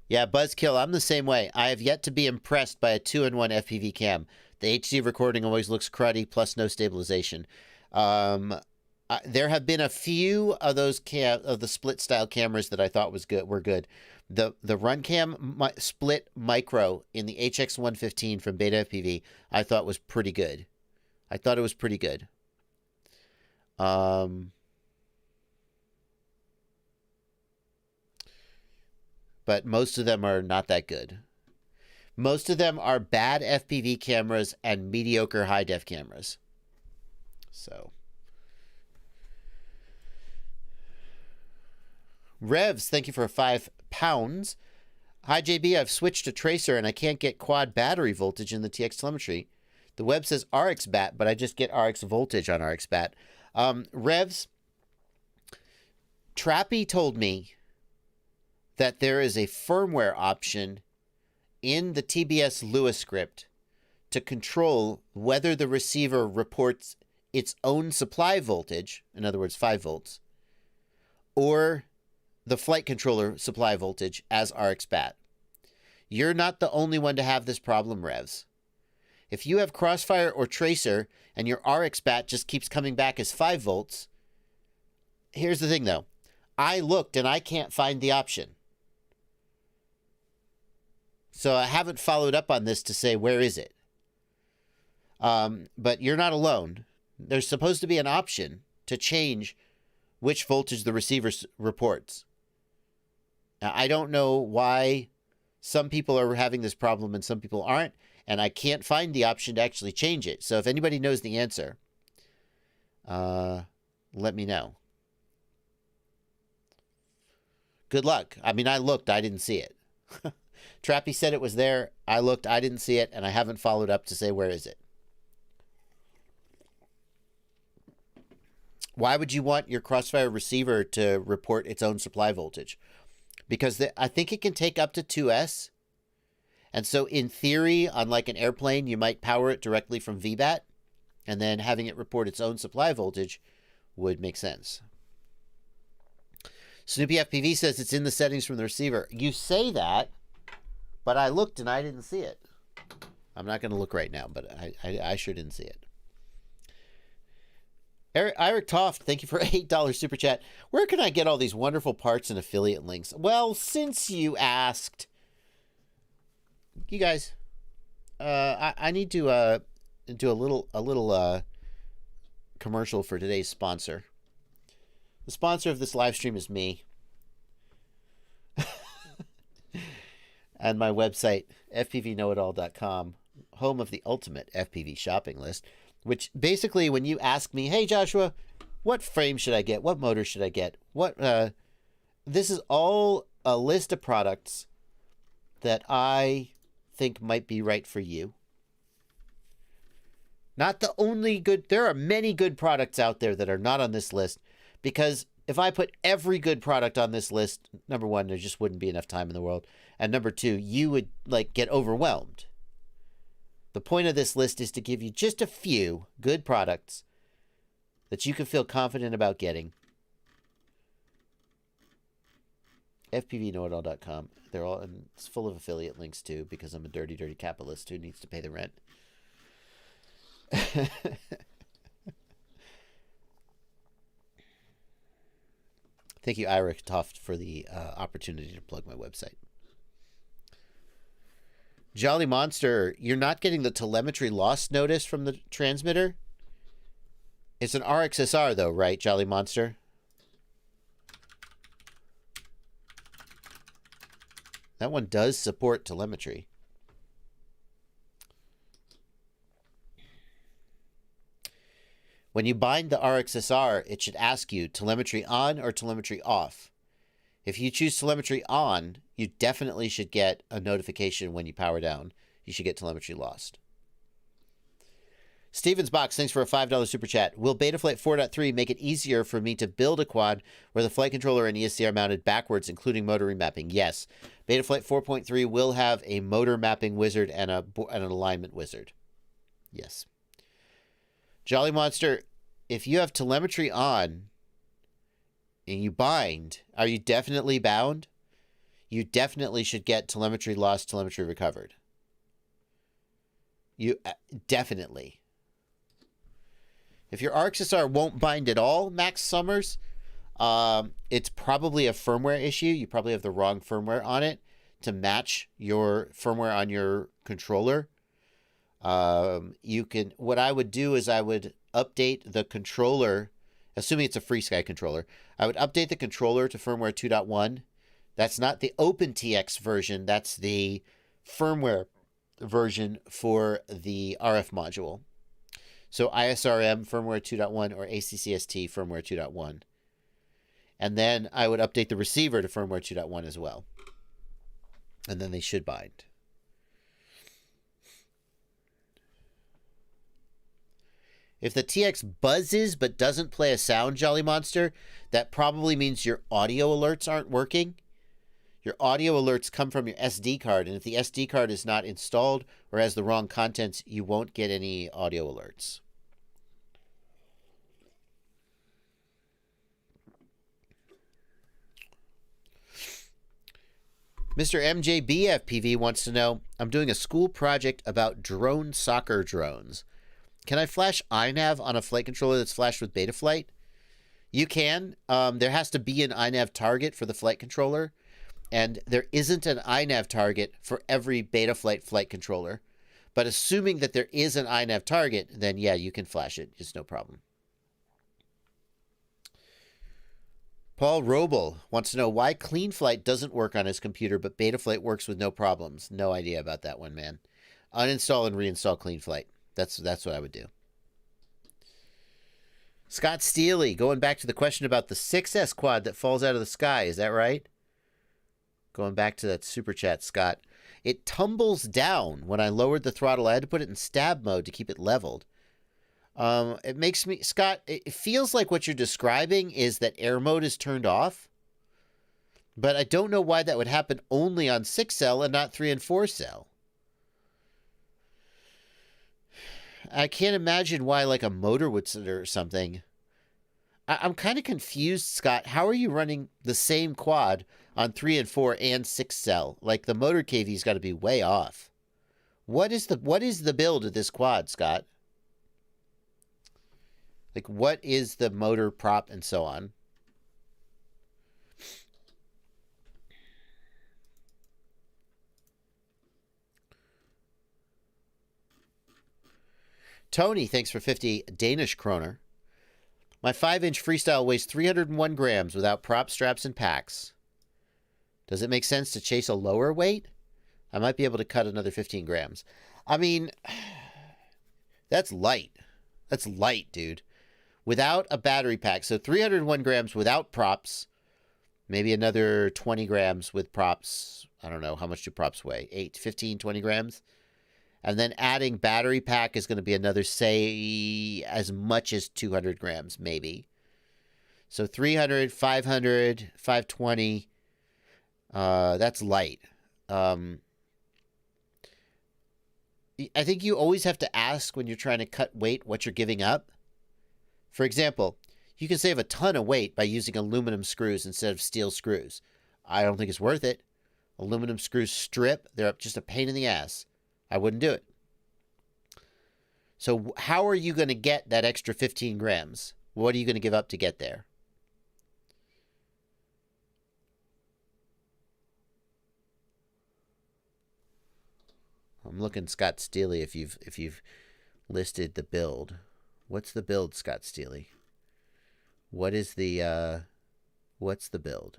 Yeah, Buzzkill, I'm the same way. I have yet to be impressed by a 2-in-1 FPV cam. The HD recording always looks cruddy, plus no stabilization. There have been a few of those of the split style cameras that I thought were good, The Runcam split micro in the HX115 from BetaFPV I thought was pretty good. I thought it was pretty good. But most of them are not that good. Most of them are bad FPV cameras and mediocre high-def cameras. So. Revs, thank you for £5. Hi, JB. I've switched to Tracer and I can't get quad battery voltage in the TX telemetry. The web says RX bat, but I just get RX voltage on RX bat. Revs, Trappy told me that there is a firmware option in the TBS Lua script to control whether the receiver reports its own supply voltage, in other words, 5 volts, or the flight controller supply voltage as RX bat. You're not the only one to have this problem, Revs. If you have Crossfire or Tracer and your RX bat just keeps coming back as 5 volts, here's the thing though. I looked and I can't find the option. So I haven't followed up on this to say, where is it? But you're not alone. There's supposed to be an option to change which voltage the receiver reports. Now, I don't know why some people are having this problem and some people aren't, and I can't find the option to actually change it. So if anybody knows the answer, let me know. Good luck. I mean, I looked, I didn't see it. Trappy said it was there. I looked, I didn't see it, and I haven't followed up to say, where is it? Why would you want your Crossfire receiver to report its own supply voltage? Because I think it can take up to 2S. And so in theory, on like an airplane, you might power it directly from VBAT, and then having it report its own supply voltage would make sense. Snoopy FPV says it's in the settings from the receiver. You say that, but I looked and I didn't see it. I'm not going to look right now, but I sure didn't see it. Eric Toft, thank you for $8 super chat. Where can I get all these wonderful parts and affiliate links? Well, since you asked, you guys, I need to do a little commercial for today's sponsor. The sponsor of this live stream is me. And my website, fpvknowitall.com, home of the ultimate FPV shopping list, which basically when you ask me, hey, Joshua, what frame should I get? What motor should I get? This is all a list of products that I think might be right for you. Not the only good, there are many good products out there that are not on this list, because if I put every good product on this list, number one, there just wouldn't be enough time in the world. And number two, you would get overwhelmed. The point of this list is to give you just a few good products that you can feel confident about getting. fpvknowitall.com. They're all, and it's full of affiliate links too, because I'm a dirty, dirty capitalist who needs to pay the rent. Thank you, Ira Toft, for the opportunity to plug my website. Jolly Monster, you're not getting the telemetry loss notice from the transmitter? It's an RXSR though, right, Jolly Monster? That one does support telemetry. When you bind the RXSR, it should ask you telemetry on or telemetry off. If you choose telemetry on, you definitely should get a notification when you power down. You should get telemetry lost. Stevens Box, thanks for a $5 super chat. Will Betaflight 4.3 make it easier for me to build a quad where the flight controller and ESC are mounted backwards, including motor remapping? Yes. Betaflight 4.3 will have a motor mapping wizard and an alignment wizard. Yes. Jolly Monster, if you have telemetry on and you bind, are you definitely bound? You definitely should get telemetry lost, telemetry recovered. You definitely. If your RXSR won't bind at all, Max Summers, It's probably a firmware issue. You probably have the wrong firmware on it to match your firmware on your controller. What I would do is I would update the controller, assuming it's a FreeSky controller. I would update the controller to firmware 2.1. That's not the OpenTX version. That's the firmware version for the RF module. So ISRM firmware 2.1 or ACCST firmware 2.1. And then I would update the receiver to firmware 2.1 as well. And then they should bind. If the TX buzzes but doesn't play a sound, Jolly Monster, that probably means your audio alerts aren't working. Your audio alerts come from your SD card, and if the SD card is not installed or has the wrong contents, you won't get any audio alerts. Mr. MJB FPV wants to know, I'm doing a school project about drone soccer drones. Can I flash INAV on a flight controller that's flashed with Betaflight? You can. There has to be an INAV target for the flight controller, and there isn't an INAV target for every Betaflight flight controller. But assuming that there is an INAV target, then yeah, you can flash it. It's no problem. Paul Roble wants to know why CleanFlight doesn't work on his computer, but Betaflight works with no problems. No idea about that one, man. Uninstall and reinstall CleanFlight. That's what I would do. Scott Steely, going back to the question about the 6S quad that falls out of the sky. Is that right? Going back to that super chat, Scott. It tumbles down. When I lowered the throttle, I had to put it in stab mode to keep it leveled. It makes me, Scott, it feels like what you're describing is that air mode is turned off. But I don't know why that would happen only on 6-cell and not 3 and 4-cell. I can't imagine why like a motor would sit or something. I'm kind of confused, Scott. How are you running the same quad on 3 and 4 and 6-cell? Like the motor KV's got to be way off. What is the build of this quad, Scott? Like what is the motor prop and so on? Tony, thanks for 50 Danish kroner. My 5-inch freestyle weighs 301 grams without prop, straps, and packs. Does it make sense to chase a lower weight? I might be able to cut another 15 grams. I mean, that's light. That's light, dude. Without a battery pack. So 301 grams without props. Maybe another 20 grams with props. I don't know. How much do props weigh? 8, 15, 20 grams? And then adding battery pack is going to be another, say, as much as 200 grams, maybe. So 300, 500, 520. That's light. I think you always have to ask when you're trying to cut weight what you're giving up. For example, you can save a ton of weight by using aluminum screws instead of steel screws. I don't think it's worth it. Aluminum screws strip. They're just a pain in the ass. I wouldn't do it. So how are you going to get that extra 15 grams? What are you going to give up to get there? I'm looking, Scott Steely, if you've listed the build. What's the build, Scott Steely? What's the build?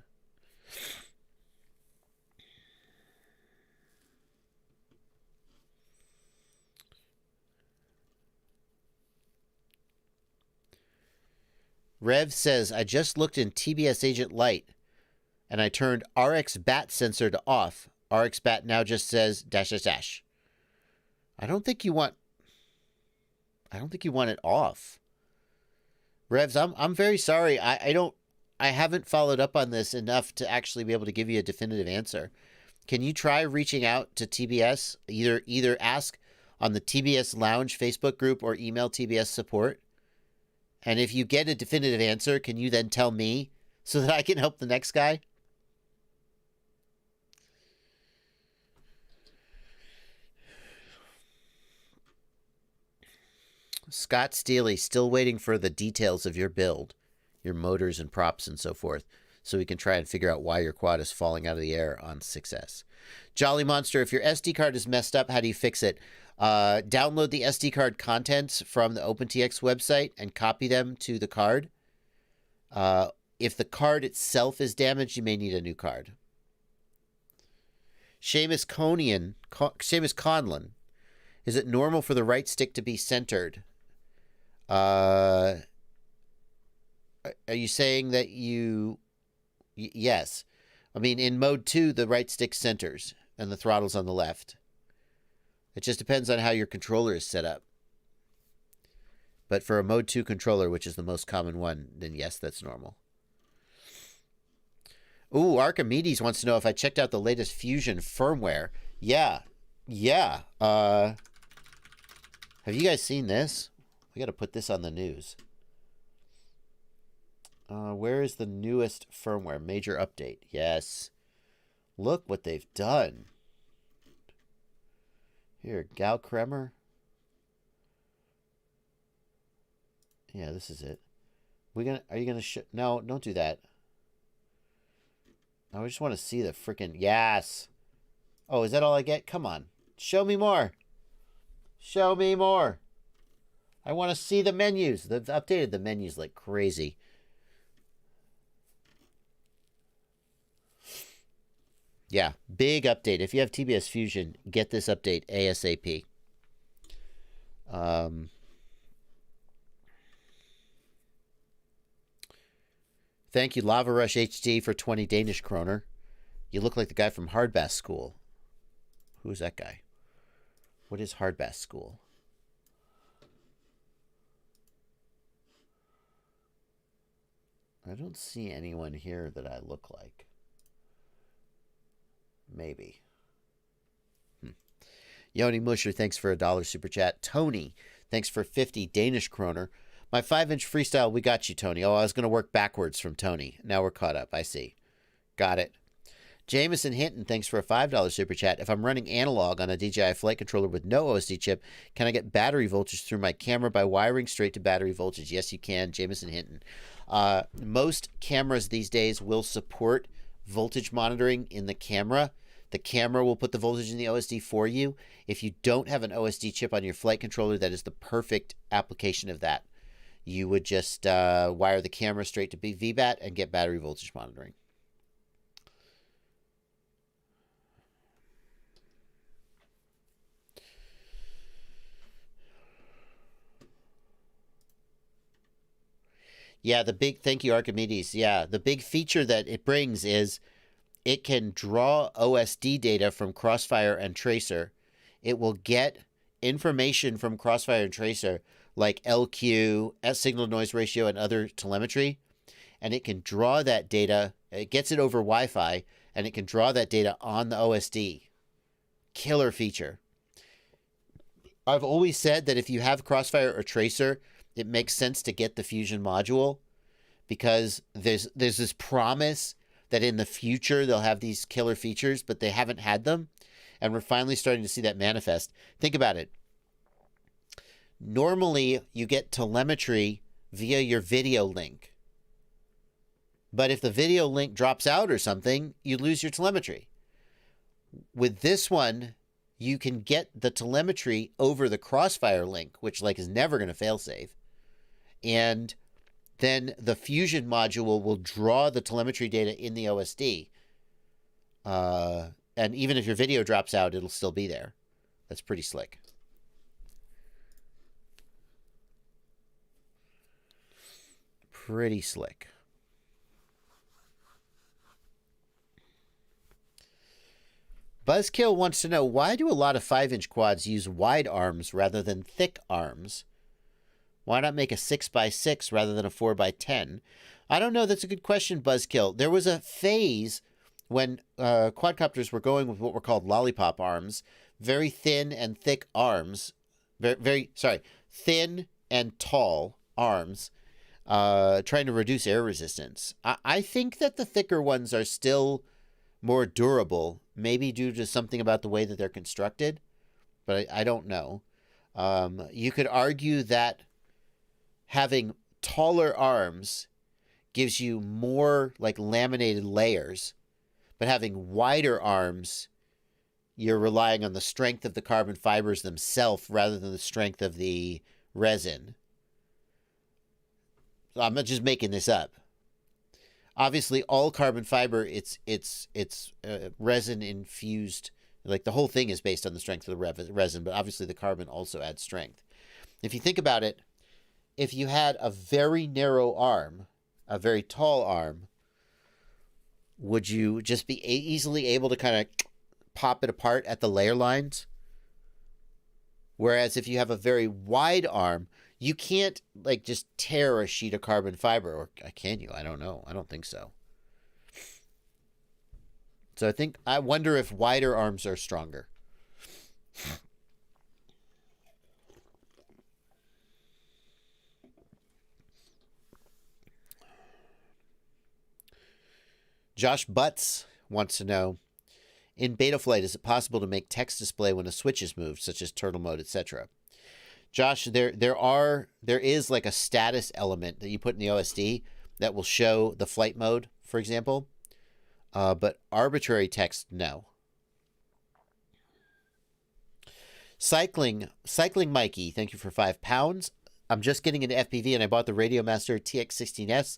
Rev says, I just looked in TBS Agent Lite and I turned RX bat sensor to off. RX bat now just says dash dash dash. I don't think you want it off. Revs, I'm very sorry. I haven't followed up on this enough to actually be able to give you a definitive answer. Can you try reaching out to TBS? Either ask on the TBS Lounge Facebook group or email TBS support. And if you get a definitive answer, can you then tell me so that I can help the next guy? Scott Steely, still waiting for the details of your build. your motors and props and so forth, so we can try and figure out why your quad is falling out of the air on 6S. Jolly Monster, if your SD card is messed up, how do you fix it? Download the SD card contents from the OpenTX website and copy them to the card. If the card itself is damaged, you may need a new card. Seamus Conlon, is it normal for the right stick to be centered? Are you saying that yes. I mean, in mode 2, the right stick centers and the throttle's on the left. It just depends on how your controller is set up. But for a mode 2 controller, which is the most common one, then yes, that's normal. Ooh, Archimedes wants to know if I checked out the latest Fusion firmware. Yeah. Have you guys seen this? We got to put this on the news. Where is the newest firmware? Major update. Yes. Look what they've done. Here, Gal Kremer. Yeah, this is it. Are you gonna no, don't do that. I just want to see the freaking yes. Oh, is that all I get? Come on. Show me more. Show me more. I want to see the menus. They've updated the menus like crazy. Yeah, big update. If you have TBS Fusion, get this update ASAP. Thank you, Lava Rush HD, for 20 Danish kroner. You look like the guy from Hardbass School. Who is that guy? What is Hardbass School? I don't see anyone here that I look like. Maybe. Yoni Musher, thanks for $1 super chat. Tony, thanks for 50 Danish kroner. My 5-inch freestyle, we got you, Tony. Oh, I was going to work backwards from Tony. Now we're caught up. I see. Got it. Jameson Hinton, thanks for a $5 super chat. If I'm running analog on a DJI flight controller with no OSD chip, can I get battery voltage through my camera by wiring straight to battery voltage? Yes, you can, Jameson Hinton. Most cameras these days will support voltage monitoring in the camera. The camera will put the voltage in the OSD for you. If you don't have an OSD chip on your flight controller, that is the perfect application of that. You would just wire the camera straight to VBAT and get battery voltage monitoring. Yeah, thank you, Archimedes. Yeah, the big feature that it brings is it can draw OSD data from Crossfire and Tracer. It will get information from Crossfire and Tracer like LQ, signal noise ratio, and other telemetry. And it can draw that data. It gets it over Wi-Fi, and it can draw that data on the OSD. Killer feature. I've always said that if you have Crossfire or Tracer, it makes sense to get the Fusion module because there's this promise that in the future they'll have these killer features, but they haven't had them. And we're finally starting to see that manifest. Think about it. Normally, you get telemetry via your video link. But if the video link drops out or something, you lose your telemetry. With this one, you can get the telemetry over the Crossfire link, which is never going to fail safe. And then the Fusion module will draw the telemetry data in the OSD. And even if your video drops out, it'll still be there. That's pretty slick. Pretty slick. Buzzkill wants to know, why do a lot of 5-inch quads use wide arms rather than thick arms? Why not make a 6x6 rather than a 4x10? I don't know. That's a good question, Buzzkill. There was a phase when quadcopters were going with what were called lollipop arms, very thin and thick arms, thin and tall arms, trying to reduce air resistance. I think that the thicker ones are still more durable, maybe due to something about the way that they're constructed, but I don't know. You could argue that having taller arms gives you more like laminated layers, but having wider arms, you're relying on the strength of the carbon fibers themselves rather than the strength of the resin. So I'm not just making this up. Obviously, all carbon fiber, it's resin infused. Like the whole thing is based on the strength of the resin, but obviously the carbon also adds strength. If you think about it, if you had a very narrow arm, a very tall arm, would you just be easily able to kind of pop it apart at the layer lines? Whereas if you have a very wide arm, you can't like just tear a sheet of carbon fiber, or can you? I don't know. I don't think so. So I wonder if wider arms are stronger. Josh Butts wants to know, in Betaflight, is it possible to make text display when a switch is moved, such as turtle mode, etc.? Josh, there is like a status element that you put in the OSD that will show the flight mode, for example. But arbitrary text, no. Cycling Mikey, thank you for £5. I'm just getting into FPV and I bought the Radio Master TX16S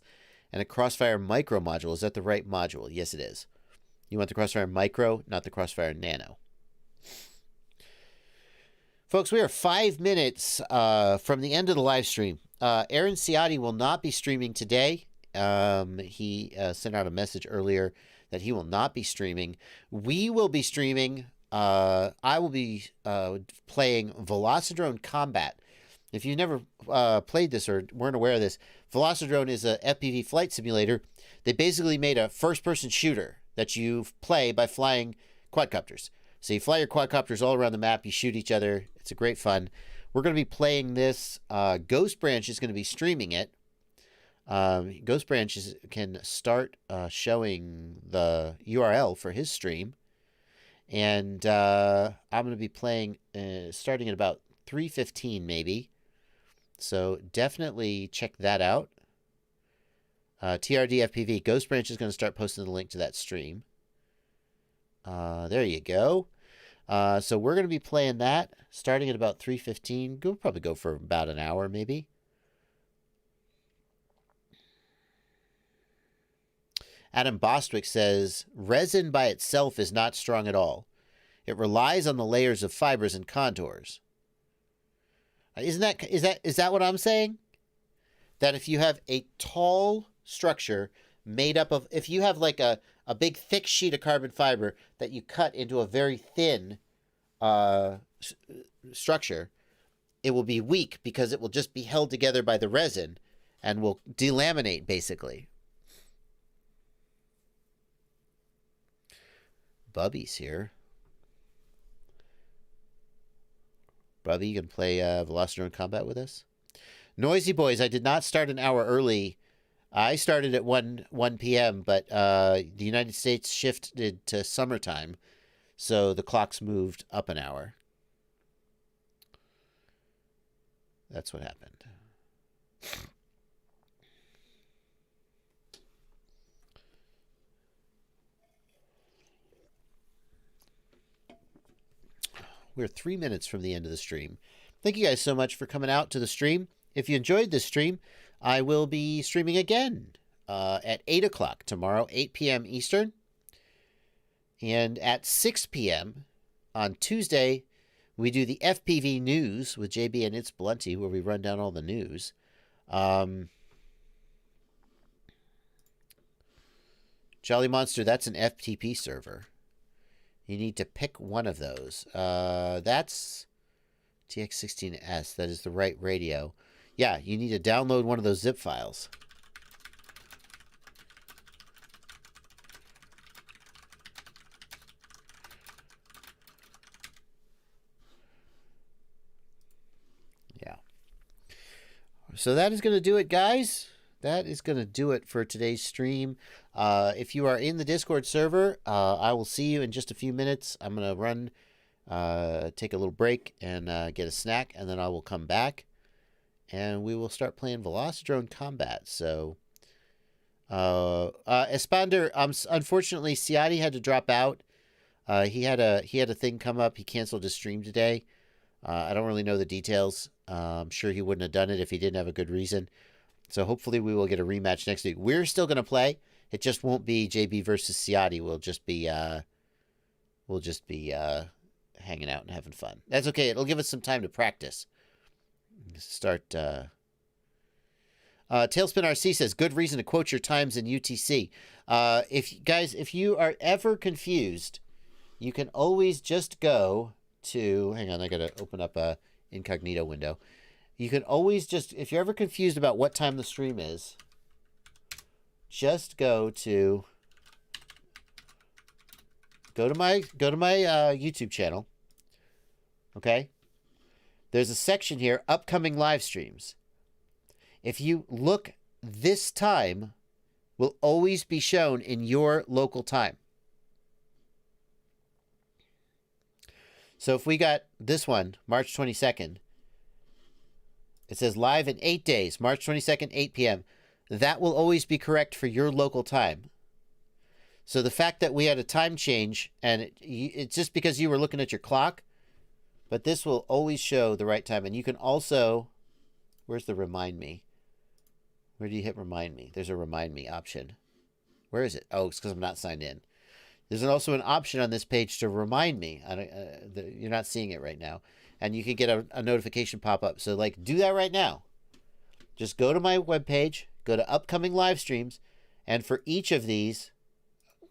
and a Crossfire Micro module. Is that the right module? Yes, it is. You want the Crossfire Micro, not the Crossfire Nano. Folks, we are 5 minutes from the end of the live stream. Aaron Ciotti will not be streaming today. He sent out a message earlier that he will not be streaming. We will be streaming. I will be playing Velocidrone Combat. If you've never played this or weren't aware of this, Velocidrone is a FPV flight simulator. They basically made a first-person shooter that you play by flying quadcopters. So you fly your quadcopters all around the map. You shoot each other. It's a great fun. We're going to be playing this. Ghost Branch is going to be streaming it. Ghost Branch can start showing the URL for his stream. And I'm going to be playing starting at about 3:15 maybe. So definitely check that out. TRD FPV. Ghost Branch is going to start posting the link to that stream. There you go. So we're going to be playing that starting at about 3:15. We'll probably go for about an hour maybe. Adam Bostwick says, resin by itself is not strong at all. It relies on the layers of fibers and contours. Is that what I'm saying? That if you have a tall structure made up of, if you have like a big thick sheet of carbon fiber that you cut into a very thin structure, it will be weak because it will just be held together by the resin and will delaminate basically. Bubby's here. Bubby, you can play Velocidrone Combat with us? Noisy Boys, I did not start an hour early. I started at 1 p.m., but the United States shifted to summertime, so the clocks moved up an hour. That's what happened. We're 3 minutes from the end of the stream. Thank you guys so much for coming out to the stream. If you enjoyed this stream, I will be streaming again at 8 o'clock tomorrow, 8 p.m. Eastern. And at 6 p.m. on Tuesday, we do the FPV news with JB and It's Blunty, where we run down all the news. Jolly Monster, that's an FTP server. You need to pick one of those. That's TX16S. That is the right radio. Yeah, you need to download one of those zip files. Yeah. So that is going to do it, guys. That is going to do it for today's stream. If you are in the Discord server, I will see you in just a few minutes. I'm going to run, take a little break and get a snack, and then I will come back, and we will start playing Velocidrone Combat. So Espander, unfortunately, Ciati had to drop out. He had a thing come up. He canceled his stream today. I don't really know the details. I'm sure he wouldn't have done it if he didn't have a good reason. So hopefully we will get a rematch next week. We're still going to play. It just won't be JB versus Ciati. We'll just be hanging out and having fun. That's okay. It'll give us some time to practice. Start. Tailspin RC says, good reason to quote your times in UTC. If you are ever confused, you can always just go to, hang on, I got to open up a incognito window. You can always just, if you're ever confused about what time the stream is, just go to my YouTube channel. Okay? There's a section here, upcoming live streams. If you look, this time will always be shown in your local time. So if we got this one, March 22nd, it says live in 8 days, March 22nd, 8 p.m. That will always be correct for your local time. So the fact that we had a time change, and it's just because you were looking at your clock, but this will always show the right time. And you can also, where's the remind me? Where do you hit remind me? There's a remind me option. Where is it? Oh, it's because I'm not signed in. There's also an option on this page to remind me. You're not seeing it right now. And you can get a notification pop up. So like, do that right now. Just go to my webpage, go to upcoming live streams, and for each of these,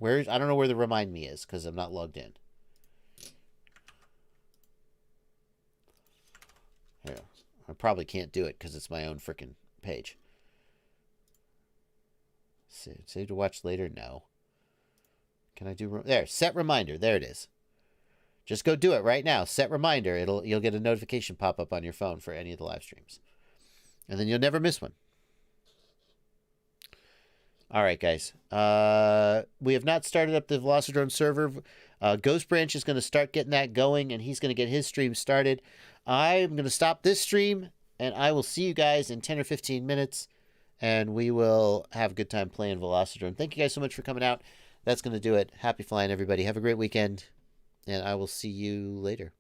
I don't know where the remind me is because I'm not logged in. Here, I probably can't do it because it's my own freaking page. Save to watch later? No. Can I do there? Set reminder. There it is. Just go do it right now. Set reminder. You'll get a notification pop up on your phone for any of the live streams, and then you'll never miss one. All right, guys. We have not started up the Velocidrone server. Ghost Branch is going to start getting that going, and he's going to get his stream started. I'm going to stop this stream, and I will see you guys in 10 or 15 minutes, and we will have a good time playing Velocidrone. Thank you guys so much for coming out. That's going to do it. Happy flying, everybody. Have a great weekend, and I will see you later.